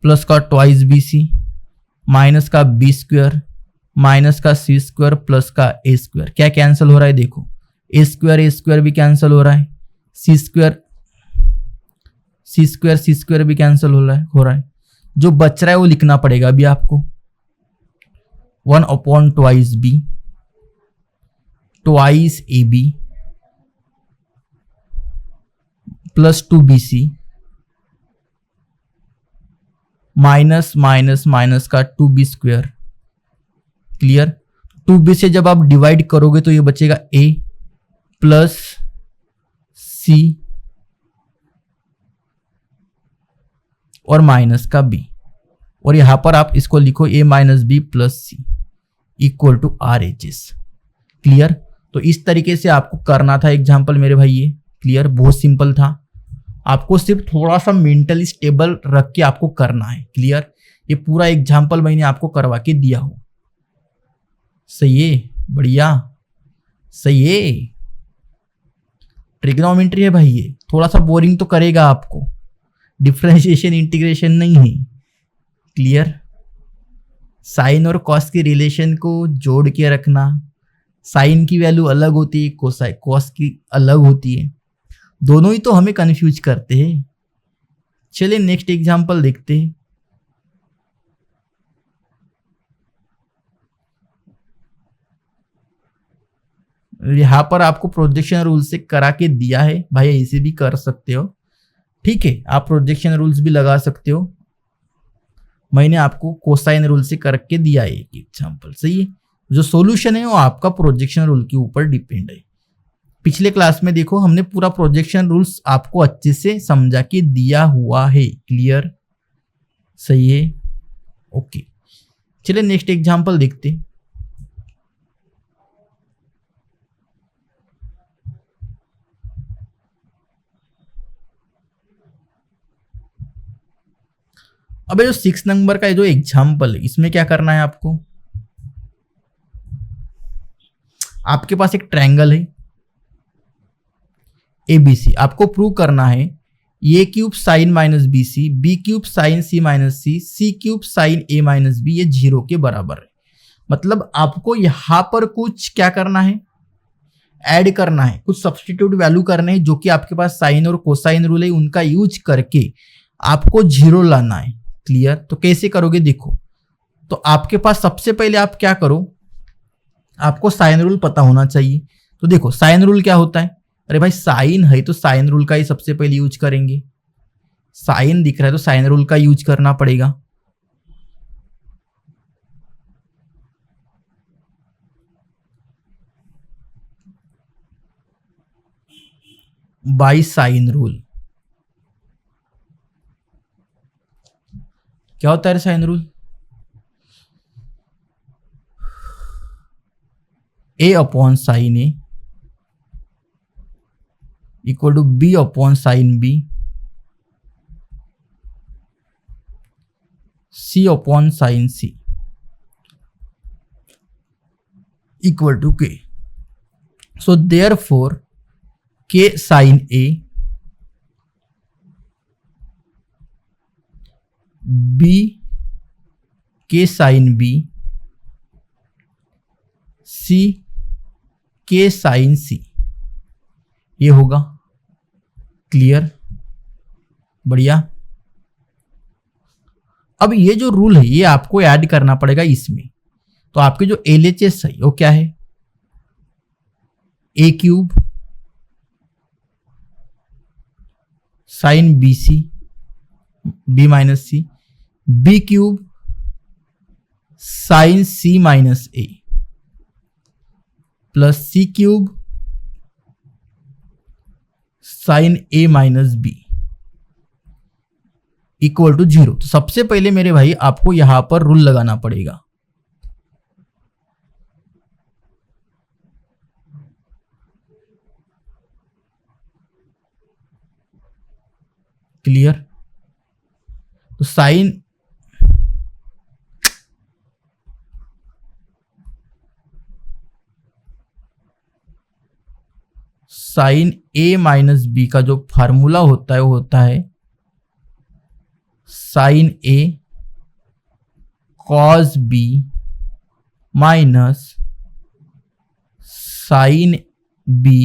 प्लस का ट्वाइस बी सी माइनस का बी स्क्वायर माइनस का सी स्क्वायर प्लस का ए स्क्वायर। क्या कैंसिल हो रहा है देखो, ए स्क्वायर भी कैंसिल हो रहा है, सी स्क्वायर भी कैंसिल हो रहा है। जो बच रहा है वो लिखना पड़ेगा अभी आपको, 1 upon twice B twice A B plus 2 B C minus minus minus का 2 बी स्क्वायर, क्लियर। 2 बी से जब आप डिवाइड करोगे तो ये बचेगा ए प्लस सी और माइनस का बी, और यहां पर आप इसको लिखो A minus B plus C equal to R H S, clear. तो इस तरीके से आपको करना था एग्जाम्पल मेरे भाई, ये क्लियर, बहुत सिंपल था। आपको सिर्फ थोड़ा सा मेंटली स्टेबल रख के आपको करना है, क्लियर। ये पूरा एग्जाम्पल मैंने आपको करवा के दिया हो, सही है, बढ़िया, सही है। ट्रिग्नोमेट्री है भाई, ये थोड़ा सा बोरिंग तो करेगा आपको, डिफरेंशिएशन इंटीग्रेशन नहीं है, क्लियर। साइन और कॉस के रिलेशन को जोड़ के रखना, साइन की वैल्यू अलग होती है, कॉस की अलग होती है, दोनों ही तो हमें कंफ्यूज करते हैं। चलिए नेक्स्ट एग्जांपल देखते हैं। यहां पर आपको प्रोजेक्शन रूल से करा के दिया है भाई, ऐसे भी कर सकते हो, ठीक है, आप प्रोजेक्शन रूल्स भी लगा सकते हो। मैंने आपको कोसाइन रूल से करके दिया है एक एग्जांपल, सही है। जो सॉल्यूशन है वो आपका प्रोजेक्शन रूल के ऊपर डिपेंड है। पिछले क्लास में देखो हमने पूरा प्रोजेक्शन रूल्स आपको अच्छे से समझा के दिया हुआ है, क्लियर, सही है, ओके। चलिए नेक्स्ट एग्जांपल देखते हैं। अब जो 6 नंबर का जो एग्जाम्पल है, इसमें क्या करना है आपको, आपके पास एक ट्रायंगल है ABC, आपको प्रूव करना है A cube sine minus B C, B cube sine C minus C, C cube sine A minus B, ये 0 के बराबर है। मतलब आपको यहां पर कुछ क्या करना है, ऐड करना है, कुछ सब्सटीट्यूट वैल्यू करने हैं, जो कि आपके पास साइन और कोसाइन रूल है उनका यूज करके आपको 0 लाना है, क्लियर। तो कैसे करोगे देखो, तो आपके पास सबसे पहले आप क्या करो, आपको साइन रूल पता होना चाहिए। तो देखो साइन रूल क्या होता है, अरे भाई साइन है तो साइन रूल का ही सबसे पहले यूज करेंगे, साइन दिख रहा है तो साइन रूल का यूज करना पड़ेगा। बाई साइन रूल, क्या होता है sine rule, A upon sine A equal to B upon sine B, C upon sine C equal to K. So therefore K sine A B K sine B C K sine सी, ये होगा, clear, बढ़िया। अब ये जो rule है ये आपको add करना पड़ेगा इसमें। तो आपके जो LHS है वो क्या है, A cube sine B C B minus C, B cube sine C minus A plus C cube sine A minus B equal to 0। तो सबसे पहले मेरे भाई आपको यहां पर रूल लगाना पड़ेगा, क्लियर। तो sine sine A minus B का जो फार्मूला होता है वो होता है sine A cos B minus sine B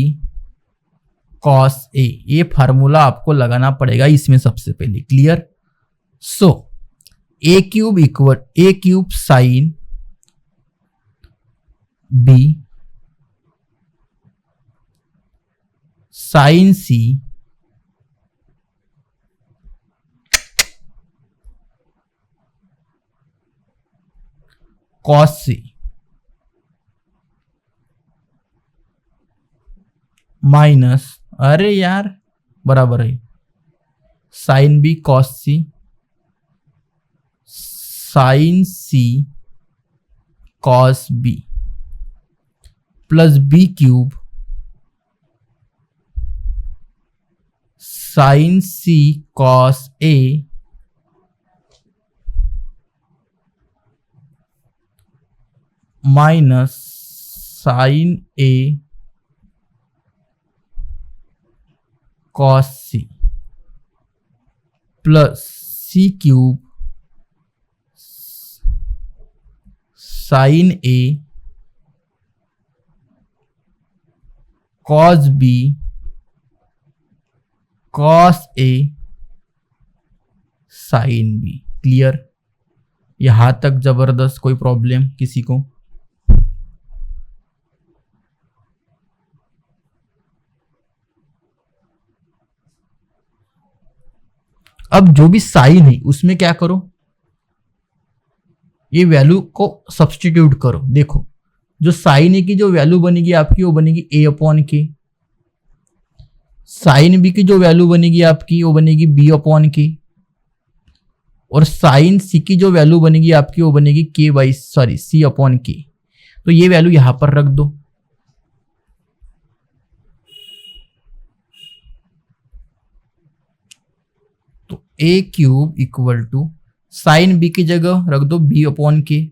cos A. ये फार्मूला आपको लगाना पड़ेगा इसमें सबसे पहले, clear. So A cube equal A cube sine B sine C cos C minus, अरे यार बराबर है, sine B cos C sine C cos B plus B cube sine C cos A minus sine A cos C plus C cube sine A cos B cos A sign B. Clear? यहां तक जबरदस्त, कोई problem किसी को? अब जो भी sign है उसमें क्या करो, ये वैल्यू को सब्स्टिट्यूट करो। देखो जो साइन ए की जो वैल्यू बनेगी आपकी वो बनेगी ए अपॉन के, साइन बी की जो वैल्यू बनेगी आपकी वो बनेगी बी अपॉन के, और साइन सी की जो वैल्यू बनेगी आपकी वो बनेगी सी अपॉन के। तो ये वैल्यू यहां पर रख दो। तो A cube equal to sine B की जगह रख दो B upon K,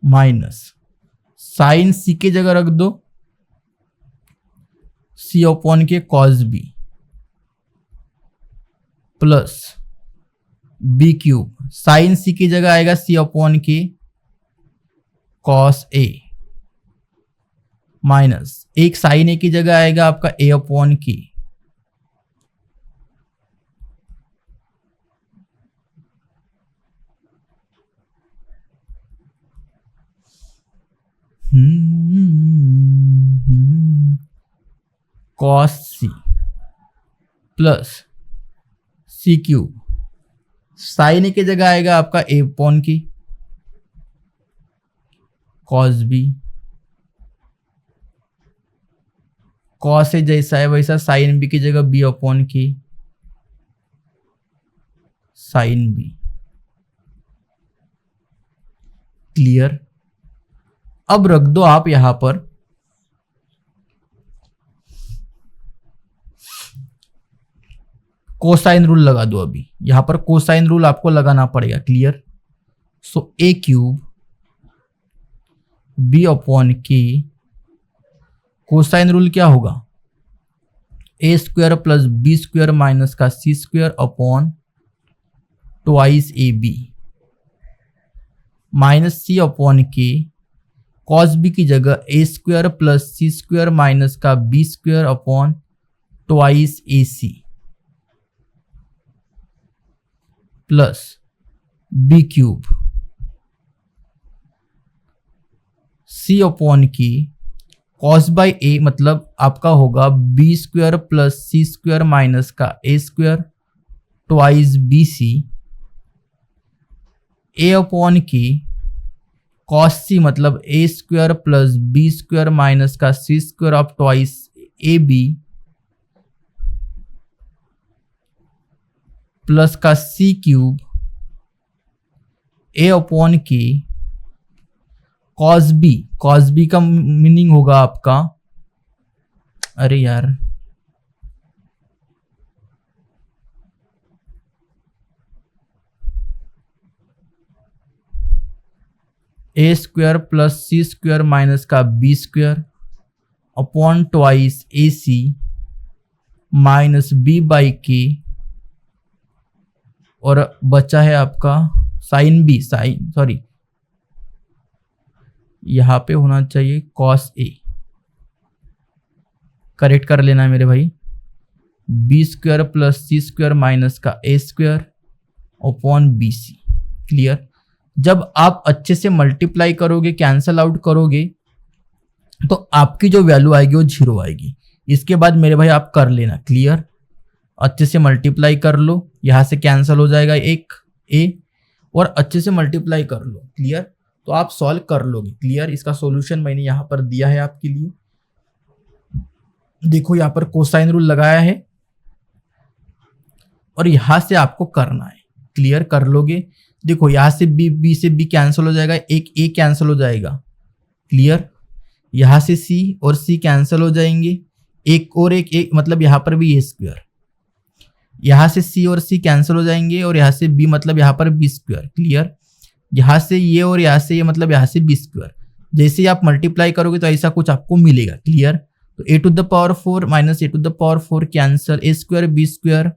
minus sine C की जगह रख दो C upon K cos B, plus B cube sine C की जगह आएगा C upon K cos A, minus एक साइन ए की जगह आएगा आपका A upon K, cos C plus C cube sine A की जगह आएगा आपका A upon K cos B, cos ए जैसा है वैसा साइन बी की जगह बी अपॉन की साइन बी। क्लियर? अब रख दो आप यहां पर कोसाइन रूल लगा दो। अभी यहां पर कोसाइन रूल आपको लगाना पड़ेगा। Clear? So A cube B upon K, cosine rule क्या होगा, A square plus B square minus का C square upon twice A B, minus C upon K cos B की जगह A square plus C square minus का B square upon twice A C, plus B cube C upon K cos by A मतलब आपका होगा B square plus C square minus का A square twice B C, A upon K cos C मतलब A square plus B square minus का C square of twice A B, plus का C cube A upon K cos B का meaning होगा आपका, अरे यार A square plus C square minus का B square upon twice A C minus B by K, और बचा है आपका साइन बी, यहां पे होना चाहिए कॉस ए, करेक्ट कर लेना है मेरे भाई, B square plus C square minus का A square upon B C. Clear? जब आप अच्छे से मल्टीप्लाई करोगे, कैंसल आउट करोगे, तो आपकी जो वैल्यू आएगी वो 0 आएगी। इसके बाद मेरे भाई आप कर लेना। क्लियर? अच्छे से मल्टीप्लाई कर लो, यहां से कैंसल हो जाएगा एक ए, और अच्छे से मल्टीप्लाई कर लो। क्लियर? तो आप सॉल्व कर लोगे। क्लियर? इसका सॉल्यूशन मैंने यहां पर दिया है आपके लिए। देखो यहां पर कोसाइन रूल लगाया है और यहां से आपको करना है। क्लियर? कर लोगे। देखो यहां से बी से बी कैंसिल हो जाएगा, एक ए कैंसिल हो जाएगा। क्लियर? यहां से सी और सी कैंसिल हो जाएंगे, एक और एक मतलब यहां पर भी ए स्क्वायर, यहां से सी और सी कैंसिल हो जाएंगे, और यहां से बी मतलब यहां पर बी स्क्वायर। क्लियर? यहां से ये और यहां से ये मतलब यहां से बी स्क्वायर। जैसे ही आप मल्टीप्लाई करोगे तो ऐसा कुछ आपको मिलेगा। क्लियर? तो A to the power 4 minus A to the power 4 cancel, A square B square,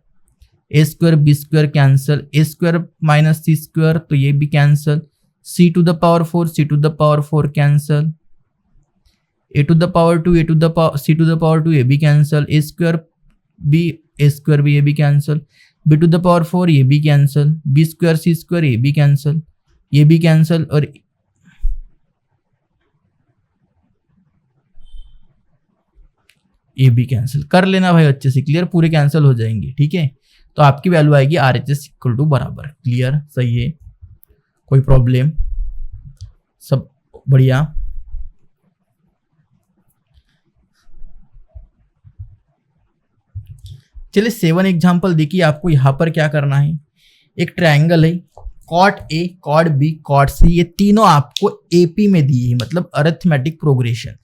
A square B square cancel, A square minus C square तो ये भी cancel, C to the power 4 C to the power 4 cancel, A to the power 2 A to the power C to the power 2 ये भी cancel, A square B ये भी cancel, B to the power 4 ये भी cancel, B square C square ये भी cancel, ये भी कैंसल और ये भी कैंसिल कर लेना भाई अच्छे से। क्लियर? पूरे कैंसिल हो जाएंगे। ठीक है, तो आपकी वैल्यू आएगी RHS इक्वल टू बराबर। क्लियर? सही है, कोई प्रॉब्लम? सब बढ़िया। चलिए 7 एग्जांपल देखिए। आपको यहां पर क्या करना है, एक ट्रायंगल है, cot A, cot B, cot C, ये तीनों आपको AP में दिए हैं, मतलब अरिथमेटिक प्रोग्रेशन।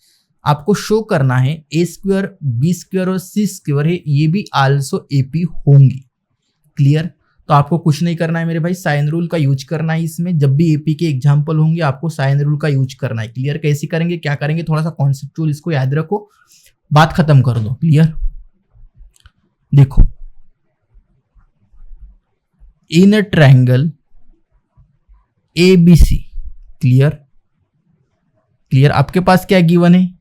आपको शो करना है ए स्क्वायर बी स्क्वायर और सी स्क्वायर है, ये भी आल्सो AP होंगी। क्लियर? तो आपको कुछ नहीं करना है मेरे भाई, साइन रूल का यूज करना है इसमें। जब भी AP के एग्जाम्पल होंगे आपको साइन रूल का यूज करना है। क्लियर? कैसे करेंगे, क्या करेंगे, थोड़ा सा कॉन्सेप्चुअल इसको याद रखो, बात खत्म कर दो। क्लियर? देखो, in a triangle ABC, clear? Clear? आपके पास क्या गिवन है,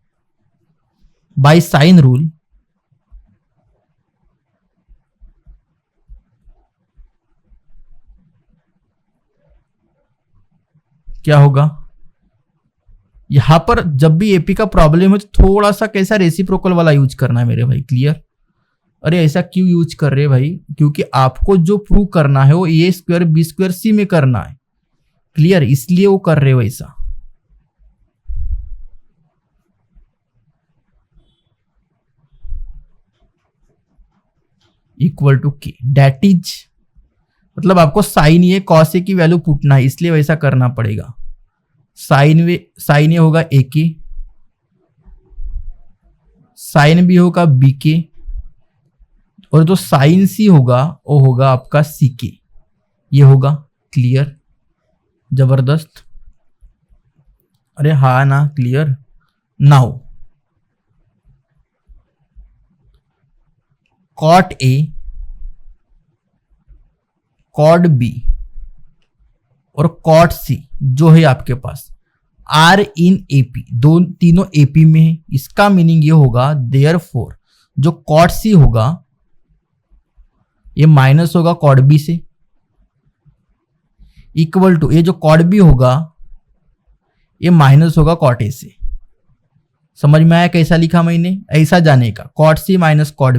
बाय साइन रूल क्या होगा, यहां पर जब भी AP का प्रॉब्लम है तो थोड़ा सा कैसा रेसिप्रोकल वाला यूज करना है मेरे भाई। क्लियर? अरे ऐसा क्यों यूज कर रहे हैं भाई, क्योंकि आपको जो प्रूव करना है वो ए स्क्वायर बी स्क्वायर सी में करना है। क्लियर? इसलिए वो कर रहे हो ऐसा। इक्वल टू के, डेट इज, मतलब आपको साइन ए कॉस ए की वैल्यू पुटना है, इसलिए वैसा करना पड़ेगा। साइन ए होगा ए के, साइन बी होगा बी के, और जो साइन सी होगा वो होगा आपका सी के, ये होगा। क्लियर? जबरदस्त। अरे हाँ ना, clear? Now cot A, cot B और कॉट सी जो है आपके पास आर इन AP, तीनों AP में है। इसका मीनिंग ये होगा देयरफॉर जो कॉट सी होगा ये माइनस होगा कॉट बी से, इक्वल टू ये जो कॉट बी होगा ये माइनस होगा कॉट ए से। समझ में आया कैसा लिखा मैंने? ऐसा जाने का, cot C minus cot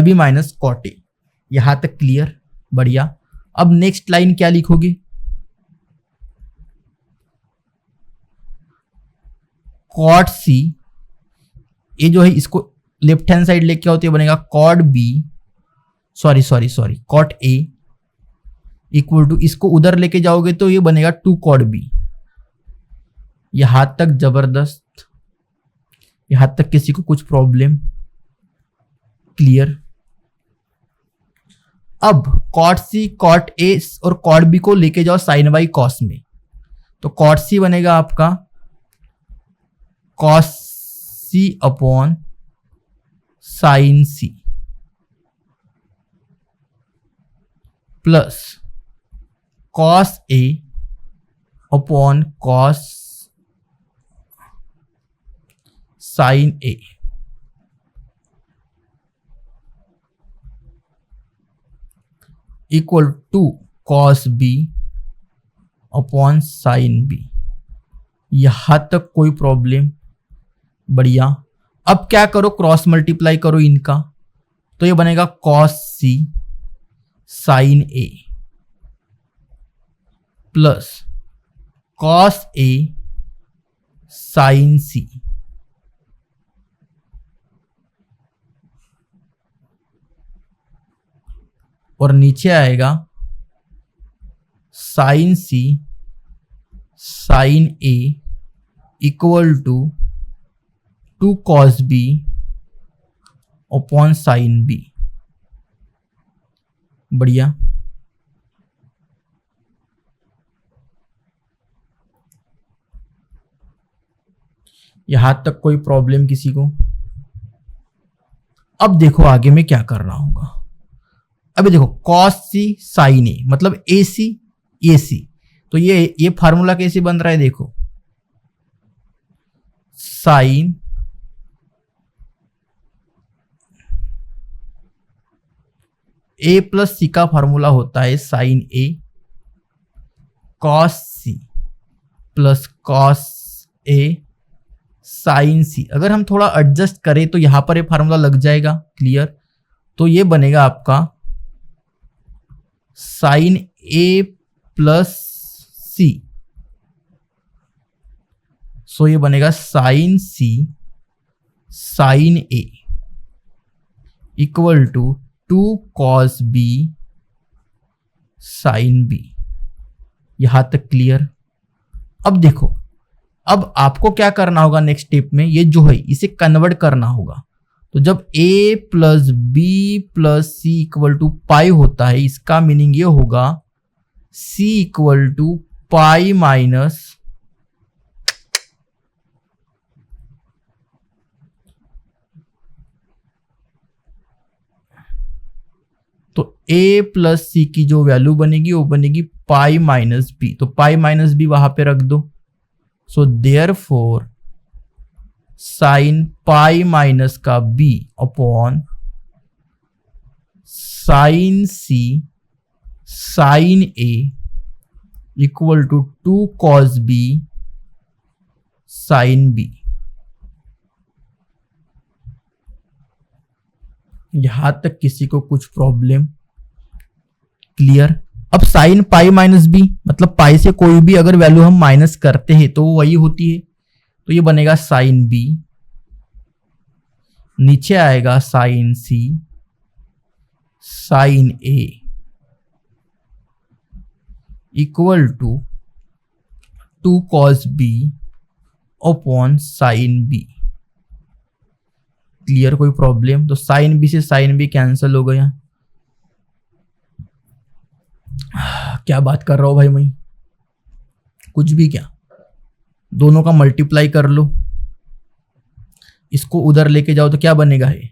B minus cot A. यहां तक क्लियर? बढ़िया। अब नेक्स्ट लाइन क्या लिखोगे, कॉट सी, ये जो है इसको लेफ्ट हैंड साइड लेके आओ तो ये बनेगा cot B, sorry cot A, equal to इसको उधर लेके जाओगे तो ये बनेगा 2 कॉट बी। यहां तक जबरदस्त, यहां तक किसी को कुछ प्रॉब्लम? क्लियर? अब कॉट सी, कॉट ए और कॉट बी को लेके जाओ साइन बाई कॉस में, तो कॉट सी बनेगा आपका cos C upon sine C plus cos A upon cos sine A equal to cos B upon sine B. यहां तक कोई प्रॉब्लम? बढ़िया। अब क्या करो, क्रॉस मल्टीप्लाई करो इनका, तो ये बनेगा cos C sine A plus cos A sine C और नीचे आएगा sine C sine A equal to 2 cos B upon sine B. बढ़िया। यहां तक कोई प्रॉब्लम किसी को? अब देखो आगे में क्या करना होगा। अभी देखो कॉस सी साइन ए मतलब ए सी, तो ये फार्मूला कैसे बन रहा है देखो, साइन ए प्लस सी का फार्मूला होता है sine A, cos C plus cos A sine सी। अगर हम थोड़ा एडजस्ट करें तो यहां पर ये फार्मूला लग जाएगा, क्लियर। तो ये बनेगा आपका sign A plus C, so ये बनेगा sine C sine A equal to 2 cos B sine B. यहां तक क्लियर। अब देखो, अब आपको क्या करना होगा नेक्स्ट स्टेप में, ये जो है इसे कन्वर्ट करना होगा। तो जब a plus B plus C equal to pi होता है, इसका मीनिंग ये होगा c equal to pi minus तो a प्लस सी की जो वैल्यू बनेगी वो बनेगी पाई माइनस बी। तो पाई माइनस बी वहां पे रख दो। So therefore sine pi minus का b upon sine C sine A equal to 2 cos B sine B. यहां तक किसी को कुछ प्रॉब्लम? क्लियर। अब साइन पाई माइनस बी मतलब पाई से कोई भी अगर वैल्यू हम माइनस करते हैं तो वो वही होती है। तो ये बनेगा साइन बी, नीचे आएगा sine C sine A equal to 2 cos B upon sine B. Clear, कोई प्रॉब्लम? तो साइन बी से साइन बी कैंसिल हो गया। क्या बात कर रहा हूं भाई मैं, कुछ भी क्या, दोनों का मल्टीप्लाई कर लो, इसको उधर लेके जाओ तो क्या बनेगा, है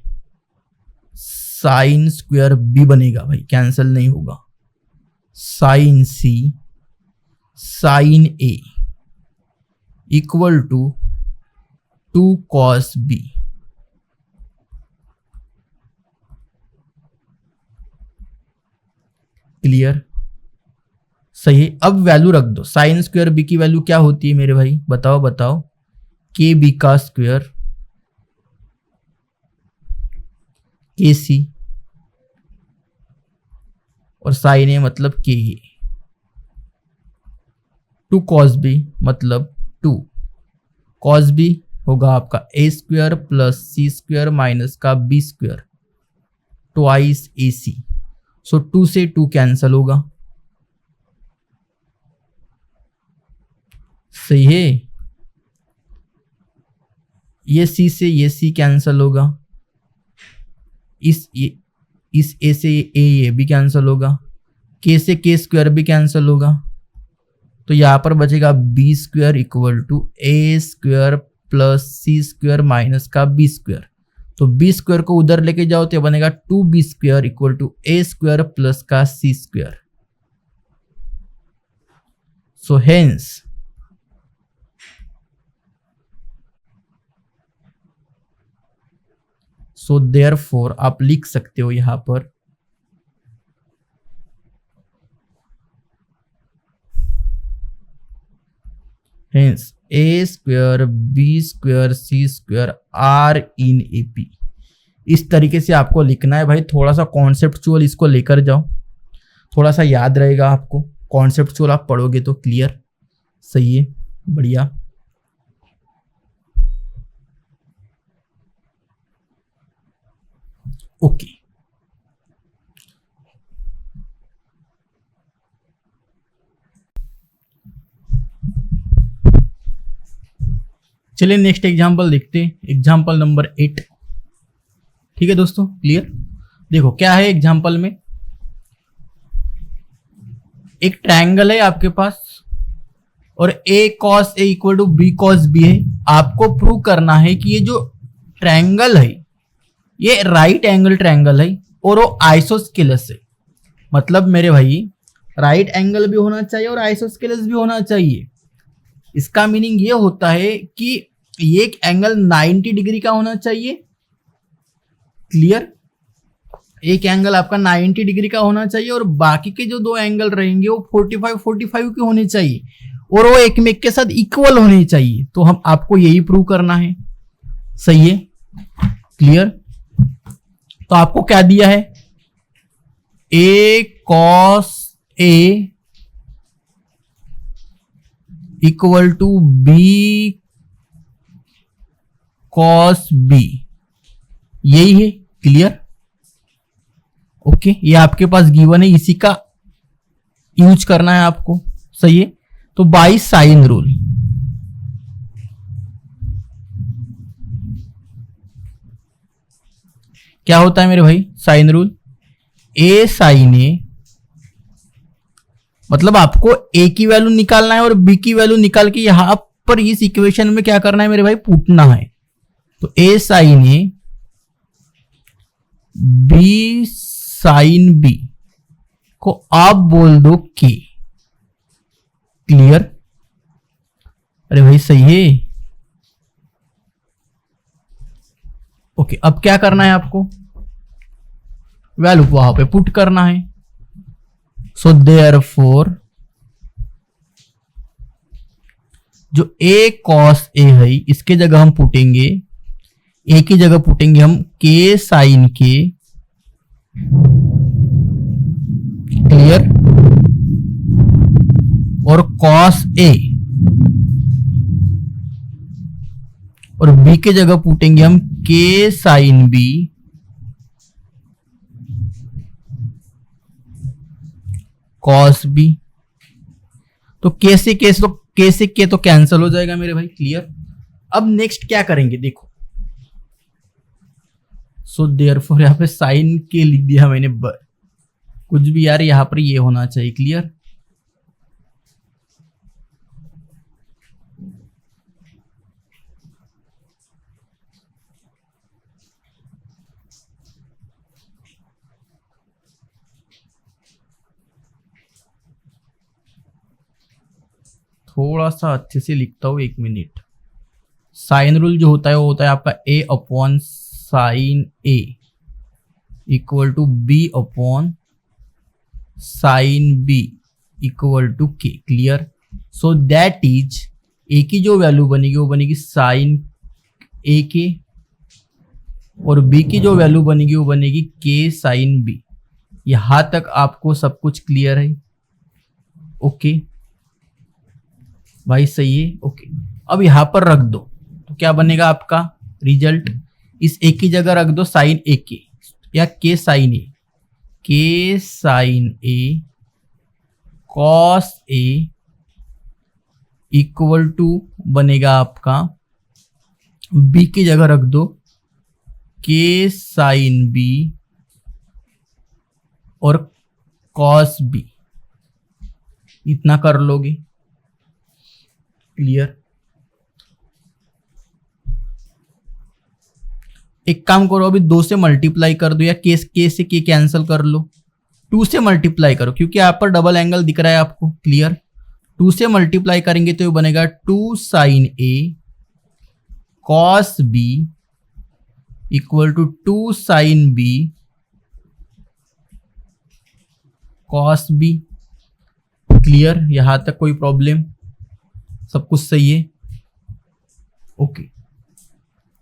साइन स्क्वायर बी बनेगा भाई, कैंसिल नहीं होगा। Sine C sine A equal to 2 cos B. Clear, सही है। अब वैल्यू रख दो, साइन स्क्वायर बी की वैल्यू क्या होती है मेरे भाई, बताओ बताओ, के बी का स्क्वायर के सी और साइन ए मतलब के ए, 2 कॉस बी मतलब 2 कॉस बी होगा आपका ए square plus C square minus का बी स्क्वायर ट्वाइस ए सी। सो 2 से 2 कैंसल होगा, सही है। ये सी से ये सी कैंसल होगा, इस ए से ये भी कैंसल होगा, के से के स्क्वायर भी कैंसल होगा। तो यहां पर बचेगा B square equal to A square plus C square minus का बी स्क्वायर। तो बी स्क्वायर को उधर लेके जाओ तो बनेगा 2b square equal to A square plus का C square. So hence so therefore आप लिख सकते हो यहां पर hence A square B square C square are in A. P तरीके से आपको लिखना है भाई, थोड़ा सा कॉन्सेप्चुअल इसको लेकर जाओ, थोड़ा सा याद रहेगा आपको, कॉन्सेप्चुअल आप पढ़ोगे तो क्लियर, सही है, बढ़िया। ओके, चलिए नेक्स्ट एग्जांपल देखते हैं, एग्जांपल नंबर 8। ठीक है दोस्तों, क्लियर। देखो क्या है एग्जांपल में, एक ट्रायंगल है आपके पास और a cos a equal to b cos b है। आपको प्रूव करना है कि ये जो ट्रायंगल है ये राइट एंगल ट्रायंगल है और वो आइसोस्केलस है। मतलब मेरे भाई राइट एंगल भी होना चाहिए और आइसोस्केलस भी होना चाहिए। इसका मीनिंग ये होता है कि एक एंगल 90 डिग्री का होना चाहिए। क्लियर? एक एंगल आपका 90 डिग्री का होना चाहिए और बाकी के जो दो एंगल रहेंगे वो 45 के होने चाहिए और वो एक में के साथ इक्वल होने चाहिए। तो हम आपको यही प्रूव करना है। सही है? क्लियर? तो आपको क्या दिया है? a cos a equal to b cos b, यही है। क्लियर? ओके, ये आपके पास गिवन है, इसी का यूज करना है आपको। सही है? तो बाय साइन रूल क्या होता है मेरे भाई? Sine rule a sine a, मतलब आपको a की वैल्यू निकालना है और b की वैल्यू निकाल के यहां पर इस इक्वेशन में क्या करना है मेरे भाई? पुटना है। तो a sine a b sine b को आप बोल दो k। क्लियर? अरे भाई सही है। ओके, अब क्या करना है आपको? वैल्यू वहां पे पुट करना है। सो देयरफॉर जो a cos a है इसके जगह हम पुटेंगे, a की जगह पुटेंगे हम k साइन k। क्लियर? और cos a और b की जगह पुटेंगे हम k sine b। cos b, तो k से k तो कैंसिल हो जाएगा मेरे भाई। क्लियर? अब नेक्स्ट क्या करेंगे देखो। सो देयरफॉर यहां पे साइन के लिख दिया मैंने कुछ भी यार, यहां पर ये होना चाहिए। क्लियर? थोड़ा सा अच्छे से लिखता हूं, 1 मिनट। साइन रूल जो होता है वो होता है आपका a upon sine a equal to b upon sine b equal to k। Clear? So that is a की जो वैल्यू बनेगी वो बनेगी साइन a के और b की जो वैल्यू बनेगी वो बनेगी k साइन b। यहां तक आपको सब कुछ क्लियर है? ओके भाई सही है। ओके, अब यहां पर रख दो तो क्या बनेगा आपका रिजल्ट? इस a की जगह रख दो साइन a के या k sine a, k sine a cos a equal to बनेगा आपका b की जगह रख दो k साइन b और cos b। इतना कर लोगे? क्लियर? एक काम करो, अभी 2 से मल्टीप्लाई कर दो या के से के कैंसिल कर लो, 2 से मल्टीप्लाई करो क्योंकि यहाँ पर डबल एंगल दिख रहा है आपको। क्लियर? 2 से मल्टीप्लाई करेंगे तो ये बनेगा 2 sine a cos b equal to 2 sine b cos b। Clear? यहां तक कोई प्रॉब्लम? सब कुछ सही है? ओके,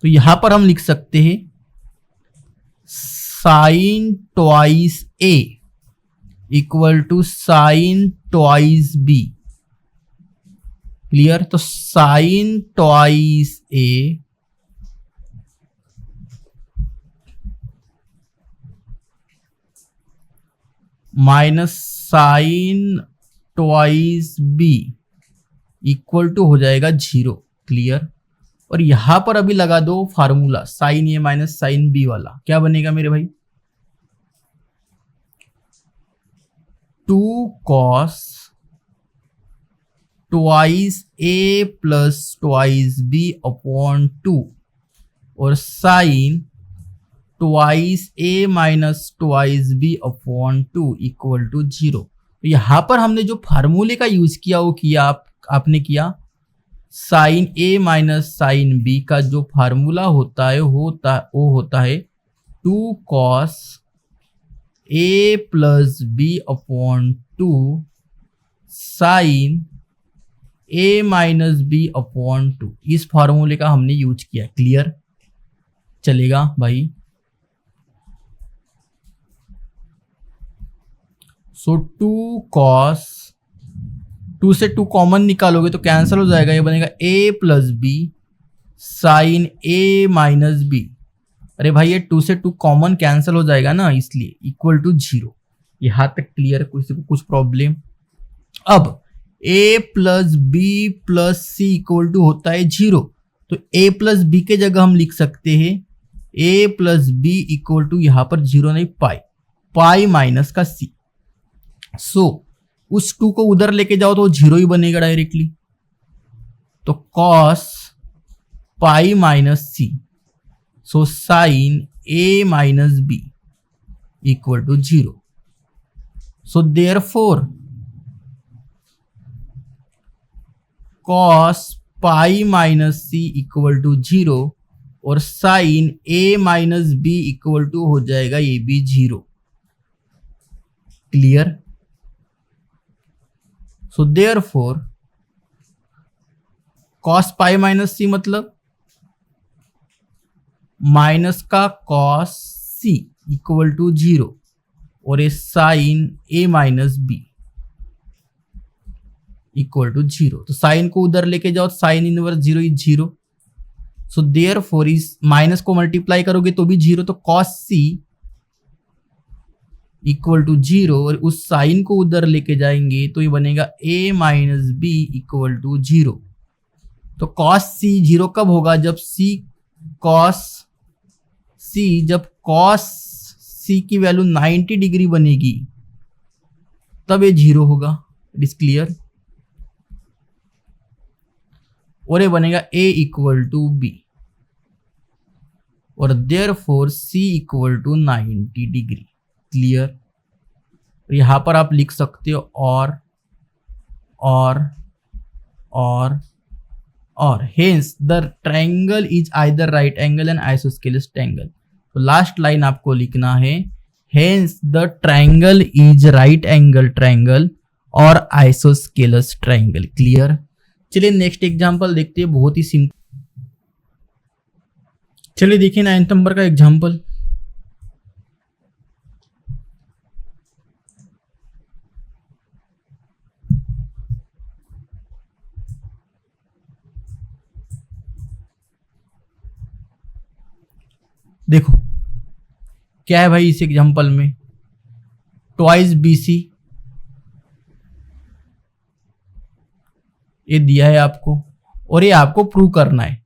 तो यहां पर हम लिख सकते हैं sine twice a equal to sine twice b। Clear? तो sine twice a minus sine twice b equal to हो जाएगा 0। क्लियर? और यहां पर अभी लगा दो formula sine A minus sine B वाला। क्या बनेगा मेरे भाई? 2 cos twice A plus twice B upon 2 और sine twice A minus twice B upon 2 equal to 0। तो यहाँ पर हमने जो फार्मूले का यूज किया वो किया आपने किया sign A minus sine B का जो फार्मूला होता है वो होता है 2 cos A plus B upon 2 sign A minus B upon 2। इस फार्मूले का हमने यूज किया। क्लियर चलेगा भाई। सो 2 कॉस 2 से 2 कॉमन निकालोगे तो कैंसिल हो जाएगा, ये बनेगा a plus B sine a minus B. अरे भाई ये 2 से 2 कॉमन कैंसिल हो जाएगा ना, इसलिए इक्वल टू 0। यहाँ तक क्लियर है? किसी को कुछ प्रॉब्लम? अब a plus B plus C equal to होता है 0, तो a प्लस बी के जगह हम लिख सकते हैं a plus B equal to यहाँ पर 0 नहीं पाई माइनस का c। सो उस 2 को उधर लेके जाओ तो 0 ही बनेगा डायरेक्टली। तो cos pi minus C, so sine A minus B equal to 0। So therefore cos pi minus C equal to 0 और sine A minus B equal to हो जाएगा ये भी 0। Clear? So therefore cos pi minus C मतलब minus का cos C equal to 0 और ये sine A minus B equal to 0। तो साइन को उधर लेके जाओ, sine inverse 0 is 0। So therefore इस माइनस को मल्टीप्लाई करोगे तो भी 0, तो कॉस सी इक्वल टू 0 और उस साइन को उधर लेके जाएंगे तो ये बनेगा a minus B equal to 0। तो कॉस सी 0 कब होगा? जब कॉस सी की वैल्यू 90 डिग्री बनेगी तब ये 0 होगा। It is clear? और ये बनेगा a इक्वल टू बी और therefore c equal to 90 degree. Clear? यहां पर आप लिख सकते हो और hence the triangle is either right angle and isosceles triangle. तो लास्ट लाइन आपको लिखना है hence the triangle is right angle triangle और आइसोस्केलस ट्रायंगल। क्लियर? चलिए नेक्स्ट एग्जांपल देखते हैं, बहुत ही सिंपल। चलिए देखिए 9 नंबर का एग्जांपल। देखो क्या है भाई इस एग्जांपल में, ट्वाइस BC ये दिया है आपको और ये आपको प्रूव करना है।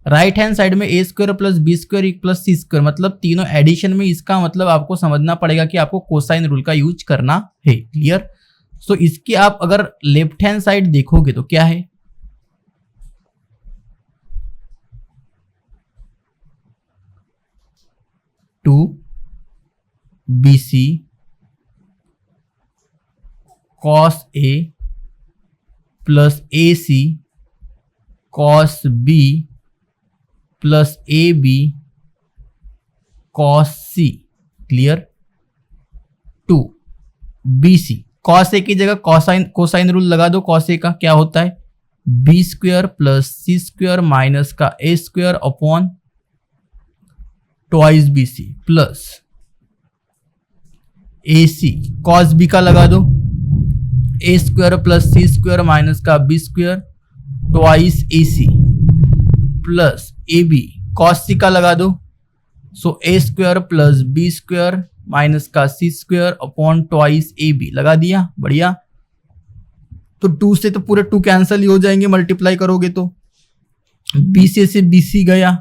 राइट हैंड साइड में a square plus B square plus C square, मतलब तीनों एडिशन में। इसका मतलब आपको समझना पड़ेगा कि आपको कोसाइन रूल का यूज करना है। क्लियर? सो इसकी आप अगर लेफ्ट हैंड साइड देखोगे तो क्या है, 2 BC cos A plus AC cos B plus AB cos C। Clear? 2 BC cos A की जगह कोसाइन रूल लगा दो। cos A का क्या होता है, B square plus C square minus का A square upon twice BC plus AC cos B का लगा दो, A square plus C square minus का B square twice AC plus AB cos C का लगा दो, सो A square plus B square minus का C square upon twice AB लगा दिया। बढ़िया। तो 2 से तो पूरे 2 कैंसिल ही हो जाएंगे मल्टीप्लाई करोगे तो। BC से BC गया,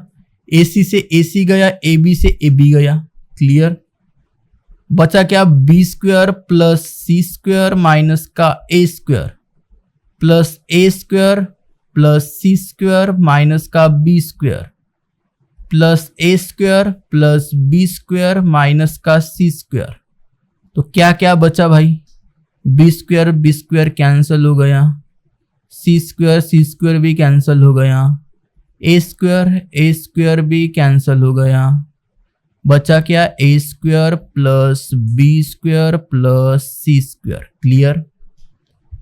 AC से AC गया, AB से AB गया। क्लियर? बचा क्या, B square plus C square minus का A square plus A square plus C square minus का B square plus A square plus B square minus का सी स्क्वायर। तो क्या क्या बचा भाई, बी स्क्वायर कैंसिल हो गया, सी स्क्वायर भी कैंसिल हो गया, ए स्क्वायर भी कैंसिल हो गया, बचा क्या, A square plus B square plus C square. Clear,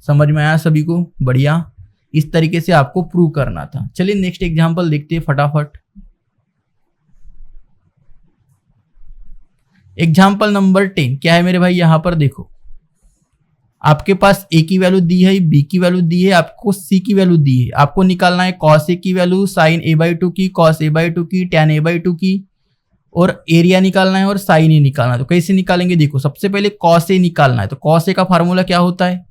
समझ में आया सभी को? बढ़िया, इस तरीके से आपको प्रूव करना था। चलिए नेक्स्ट एग्जांपल देखते हैं फटाफट। एग्जाम्पल नंबर 10 क्या है मेरे भाई, यहां पर देखो आपके पास ए की वैल्यू दी है, बी की वैल्यू दी है, आपको सी की वैल्यू दी है। आपको निकालना है कॉस ए की वैल्यू, साइन a/2 की, कॉस a/2 की, टैन a/2 की, और एरिया निकालना है और साइन ए निकालना है। तो कैसे निकालेंगे, देखो सबसे पहले कॉस ए निकालना है। तो कॉस ए का फार्मूला क्या होता है,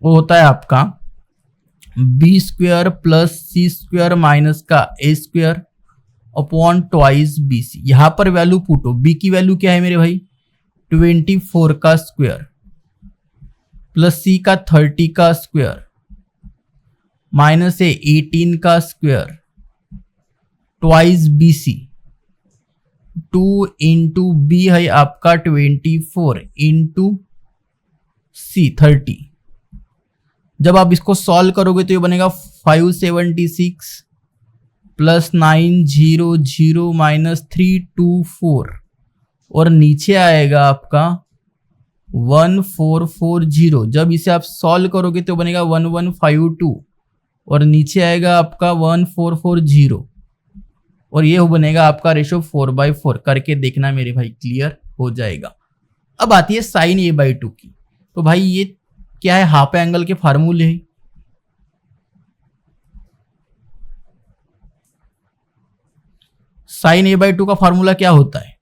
वो होता है आपका B square plus C square minus का A square upon twice B C. यहां पर वैल्यू पुटो, बी की वैल्यू क्या है मेरे भाई 24 का स्क्वायर प्लस सी का 30 का स्क्वायर माइनस ए 18 का square twice B C. 2 into B है आपका 24 इंटू सी 30। जब आप इसको सॉल्व करोगे तो ये बनेगा 576 प्लस 900 माइनस 324 और नीचे आएगा आपका 1440। जब इसे आप सॉल्व करोगे तो बनेगा 1152 और नीचे आएगा आपका 1440 और ये बनेगा आपका रेशो 4/4। करके देखना मेरे भाई, क्लियर हो जाएगा। अब आती है साइन a/2 की। तो भाई ये क्या है, हाफ एंगल के फार्मूले है। साइन a/2 का फार्मूला क्या होता है,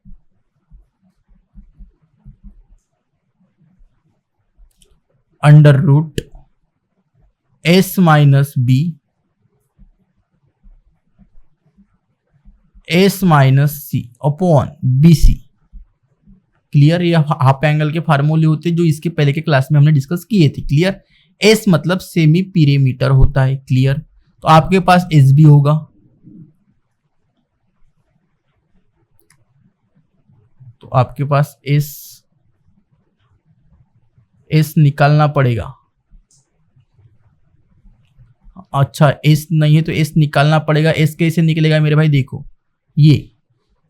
under root S minus B S minus C upon B C. Clear, ये हाफ एंगल के फार्मूले होते हैं जो इसके पहले के क्लास में हमने डिस्कस किए थे। क्लियर, एस मतलब सेमी पीरिमीटर होता है। क्लियर, तो आपके पास एस भी होगा, तो आपके पास एस निकालना पड़ेगा। अच्छा एस नहीं है तो एस निकालना पड़ेगा। एस कैसे निकलेगा मेरे भाई, देखो ये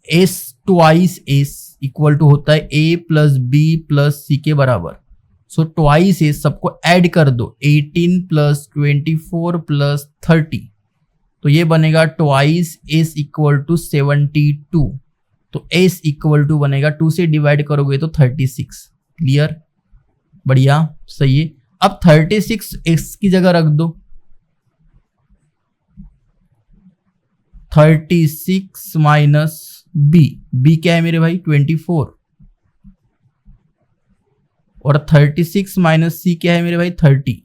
S twice S equal to होता है A plus B plus C के बराबर। सो ट्वाइस एस सबको ऐड कर दो, 18 प्लस 24 प्लस 30, तो ये बनेगा ट्वाइस एस इक्वल टू 72। तो एस इक्वल टू बनेगा 2 से डिवाइड करोगे तो 36। क्लियर, बढ़िया, सही है। अब 36 एक्स की जगह रख दो, 36 माइनस बी क्या है मेरे भाई 24 और 36 माइनस सी क्या है मेरे भाई 30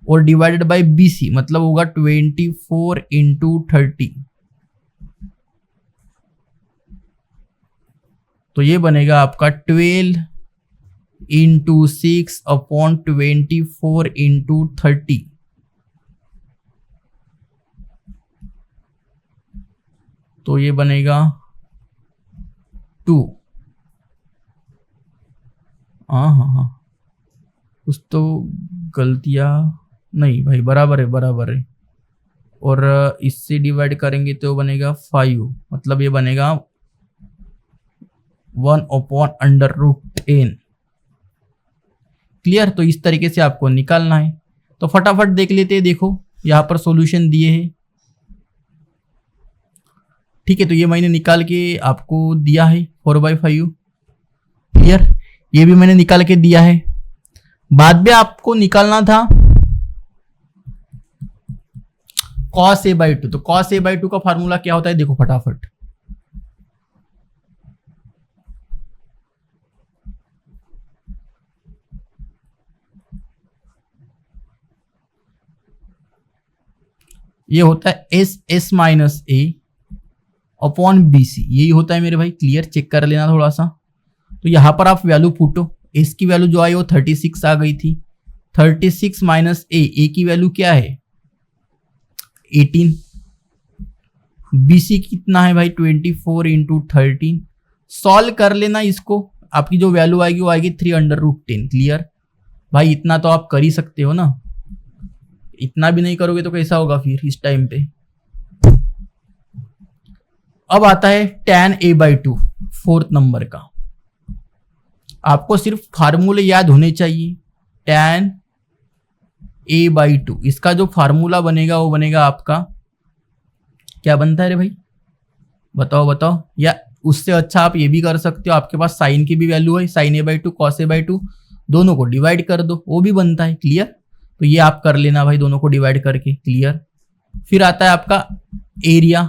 और डिवाइडेड बाय बी सी मतलब होगा 24 इंटू 30। तो ये बनेगा आपका 12 इंटू 6 अपॉन 24 इंटू 30। तो ये बनेगा 2। हाँ कुछ तो गलतियाँ नहीं भाई, बराबर है। और इससे डिवाइड करेंगे तो बनेगा 5, मतलब ये बनेगा 1 अपॉन अंडर रूट n। क्लियर, तो इस तरीके से आपको निकालना है। तो फटाफट देख लेते हैं, देखो यहां पर सॉल्यूशन दिए हैं। ठीक है, तो ये मैंने निकाल के आपको दिया है 4/5। क्लियर, ये भी मैंने निकाल के दिया है। बाद में आपको निकालना था cos a/2। तो cos a/2 का फार्मूला क्या होता है, देखो फटाफट। ये होता है एस माइनस ए अपॉन बी सी, यही होता है मेरे भाई। क्लियर, चेक कर लेना थोड़ा सा। तो यहाँ पर आप वैल्यू पुटो, एस की वैल्यू जो आई वो 36 आ गई थी। 36 माइनस ए की वैल्यू क्या है 18। बीसी कितना है भाई 24 इंटू 13। सॉल्व कर लेना इसको, आपकी जो वैल्यू आएगी वो आएगी 3/10। क्लियर भाई, इतना तो आप कर ही सकते हो ना, इतना भी नहीं करोगे तो कैसा होगा फिर इस टाइम पे। अब आता है tan a/2 4th नंबर का। आपको सिर्फ फार्मूले याद होने चाहिए। tan a/2 इसका जो फार्मूला बनेगा वो बनेगा आपका, क्या बनता है रे भाई, बताओ बताओ। या उससे अच्छा आप ये भी कर सकते हो, आपके पास साइन की भी वैल्यू है, sin a/2 cos a/2, दोनों को डिवाइड कर दो, वो भी बनता है। क्लियर, तो ये आप कर लेना भाई दोनों को डिवाइड करके। क्लियर, फिर आता है आपका एरिया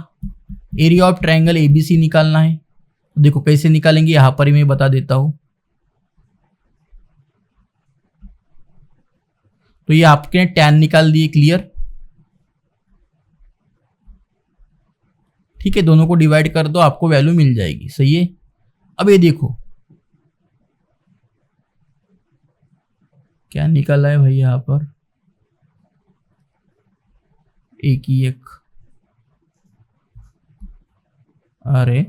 ऑफ ट्रायंगल एबीसी निकालना है। देखो कैसे निकालेंगे यहां पर ही मैं बता देता हूं। तो ये आपके tan निकाल दिए। क्लियर, ठीक है, दोनों को डिवाइड कर दो, आपको वैल्यू मिल जाएगी। सही है। अब ये देखो क्या निकला है भाई यहां पर, एक ही एक, अरे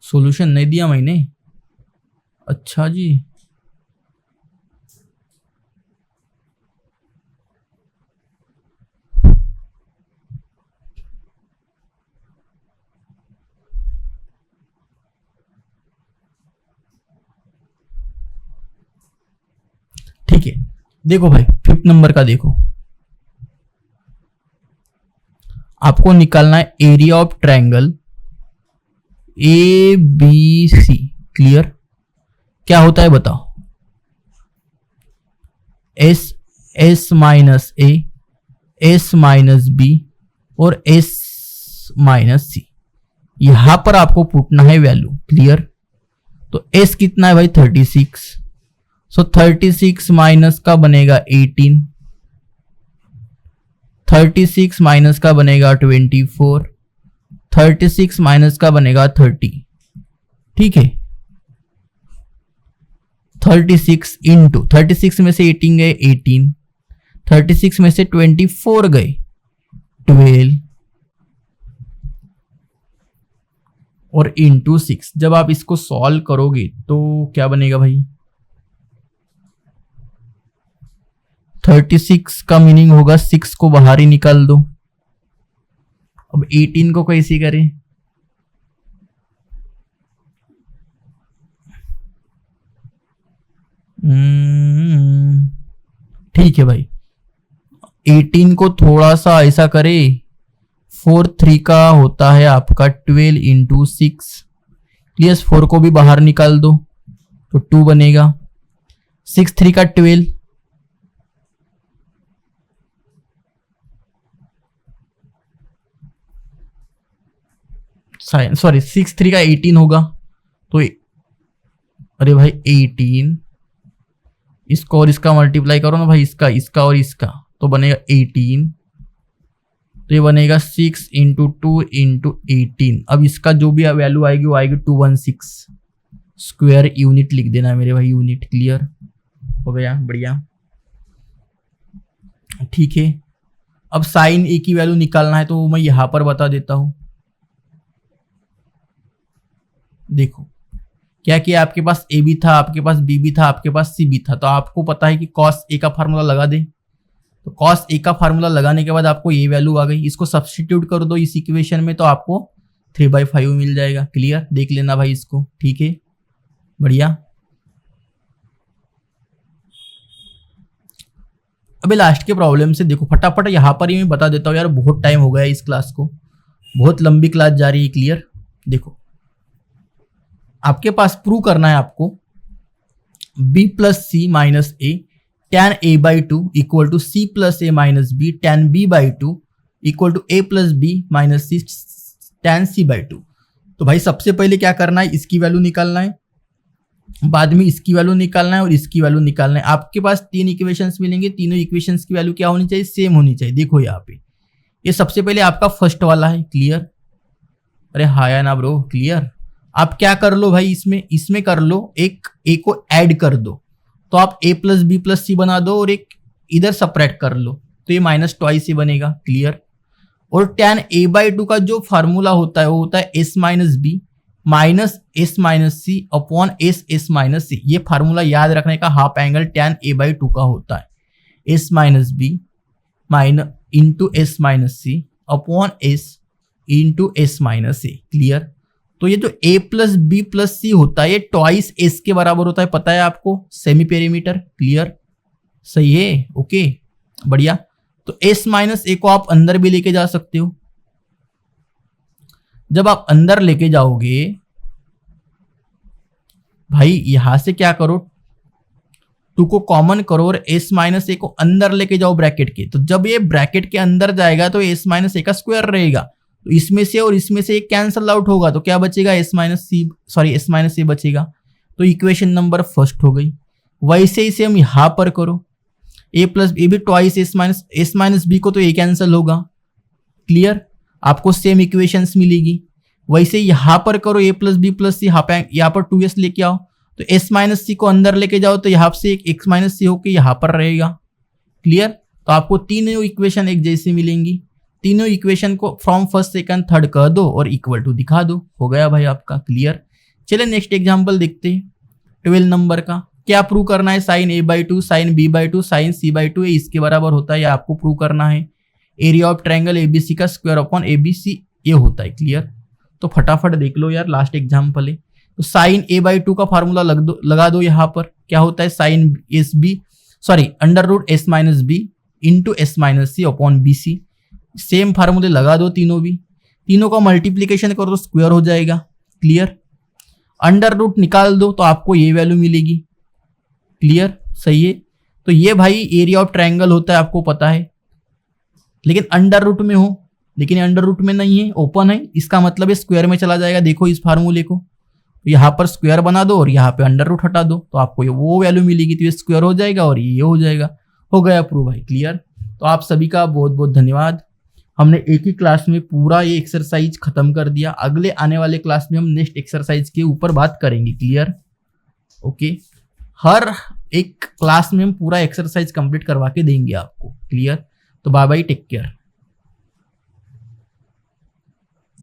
सॉल्यूशन नहीं दिया मैंने, अच्छा जी। ठीक है, देखो भाई 5th नंबर का देखो, आपको निकालना है area of triangle A B C. Clear, क्या होता है बताओ, S minus A, S minus B और एस माइनस सी, यहां पर आपको पुटना है वैल्यू। क्लियर, तो एस कितना है भाई 36, सो 36 माइनस का बनेगा 18, 36 माइनस का बनेगा 24, 36 माइनस का बनेगा 30। ठीक है, 36 इंटू 36 में से 18 गए 18, 36 में से 24 गए 12 और इंटू 6। जब आप इसको सॉल्व करोगे तो क्या बनेगा भाई, 36 का मीनिंग होगा 6 को बाहर ही निकाल दो। अब 18 को कैसे करें, ठीक है भाई, 18 को थोड़ा सा ऐसा करे, 4 3 का होता है आपका 12 इंटू 6। क्लियर, 4 को भी बाहर निकाल दो तो 2 बनेगा, 6 3 का 12, सॉरी 6 3 का 18 होगा तो अरे भाई 18, इसको और इसका मल्टीप्लाई करो ना भाई, इसका और इसका, तो बनेगा 18, तो ये बनेगा 6 इंटू 2 इंटू 18। अब इसका जो भी वैल्यू आएगी वो आएगी 216 स्क्वायर यूनिट लिख देना मेरे भाई, यूनिट। क्लियर हो गया, बढ़िया। ठीक है, अब साइन ए की वैल्यू निकालना है तो मैं यहां पर बता देता हूं। देखो क्या किया, आपके पास ए भी था, आपके पास बी भी था, आपके पास सी भी था, तो आपको पता है कि कॉस ए का फार्मूला लगा दे। तो कॉस ए का फार्मूला लगाने के बाद आपको ये वैल्यू आ गई, इसको सब्स्टिट्यूट कर दो इस इक्वेशन में तो आपको 3/5 मिल जाएगा। क्लियर, देख लेना भाई इसको। ठीक है, बढ़िया। अबे लास्ट के प्रॉब्लम से देखो फटाफट, यहां पर ही मैं बता देता हूँ यार, बहुत टाइम हो गया इस क्लास को, बहुत लंबी क्लास जा रही है। क्लियर, देखो आपके पास प्रूव करना है आपको b plus C minus A tan a/2 equal to C plus A minus B tan b/2 equal to a plus B minus C tan c/2। तो भाई सबसे पहले क्या करना है, इसकी वैल्यू निकालना है, बाद में इसकी वैल्यू निकालना है और इसकी वैल्यू निकालना है। आपके पास 3 इक्वेशंस मिलेंगे, तीनों इक्वेशंस की वैल्यू क्या होनी चाहिए, सेम होनी चाहिए। देखो यहाँ पे ये सबसे पहले आपका फर्स्ट वाला है। क्लियर, अरे हाँ या ना ब्रो, क्लियर। आप क्या कर लो भाई, इसमें कर लो, एक ए को ऐड कर दो, तो आप a प्लस बी प्लस सी बना दो और एक इधर सपरेट कर लो, तो ये माइनस ट्वाइस ही बनेगा, क्लियर। और tan a/2 का जो फार्मूला होता है वो होता है s minus B minus S minus C upon S minus C. ये फार्मूला याद रखने का, हाफ एंगल tan a/2 का होता है s minus B minus into S minus C upon S into S minus C, clear. तो ये जो a plus B plus C होता है ये ट्वाइस एस के बराबर होता है, पता है आपको, सेमी पेरीमीटर, क्लियर, सही है, ओके, बढ़िया। तो s माइनस ए को आप अंदर भी लेके जा सकते हो। जब आप अंदर लेके जाओगे भाई, यहां से क्या करो, 2 को कॉमन करो और s माइनस ए को अंदर लेके जाओ ब्रैकेट के। तो जब ये ब्रैकेट के अंदर जाएगा तो s माइनस ए का स्क्वायर रहेगा, तो इसमें से और इसमें से एक कैंसल आउट होगा, तो क्या बचेगा, s माइनस ए बचेगा। तो इक्वेशन नंबर फर्स्ट हो गई। वैसे ही सेम यहां पर करो, a प्लस ए भी ट्वाइस एस माइनस बी को तो a कैंसिल होगा, क्लियर, आपको सेम इक्वेशंस मिलेगी। वैसे यहां पर करो, a प्लस बी प्लस सी, यहाँ पर 2s लेके आओ, तो s माइनस सी को अंदर लेके जाओ, तो यहाँ से एक x माइनस सी होकर यहाँ पर रहेगा, क्लियर। तो आपको तीनों इक्वेशन एक जैसी मिलेंगी। तीनों इक्वेशन को फ्रॉम फर्स्ट सेकंड थर्ड कर दो और इक्वल टू दिखा दो, हो गया भाई आपका, क्लियर। चलिए नेक्स्ट एग्जाम्पल देखते हैं 12 नंबर का। क्या प्रूव करना है, sign a/2 sign b/2 sign c/2 इसके बराबर होता है, या आपको प्रूव करना है एरिया ऑफ ट्रायंगल ABC का स्क्वायर अपॉन ABC, ये होता है, क्लियर। तो फटाफट देख लो यार, लास्ट एग्जाम्पल है। तो साइन a/2 का फार्मूला लगा दो यहाँ पर, क्या होता है, sine under root s minus B into S minus C upon BC। Same फार्मूले लगा दो तीनों भी, तीनों का मल्टीप्लीकेशन करो तो स्क्वायर हो जाएगा, क्लियर। अंडर रूट निकाल दो तो आपको ये वैल्यू मिलेगी, क्लियर, सही है। तो ये भाई एरिया ऑफ ट्रायंगल होता है, आपको पता है, लेकिन अंडर रूट में हो, लेकिन अंडर रूट में नहीं है, ओपन है, इसका मतलब है स्क्वायर में चला जाएगा। देखो इस फार्मूले को, तो यहाँ पर स्क्वायर बना दो और यहाँ पे अंडर रूट हटा दो, तो आपको ये वो वैल्यू मिलेगी, तो ये स्क्वायर हो जाएगा और ये हो जाएगा, हो गया प्रूव भाई, क्लियर। तो आप सभी का बहुत बहुत धन्यवाद। हमने एक ही क्लास में पूरा ये एक्सरसाइज खत्म कर दिया। अगले आने वाले क्लास में हम नेक्स्ट एक्सरसाइज के ऊपर बात करेंगे, क्लियर, ओके। हर एक क्लास में हम पूरा एक्सरसाइज कंप्लीट करवा के देंगे आपको, क्लियर। तो बाय बाय, टेक केयर।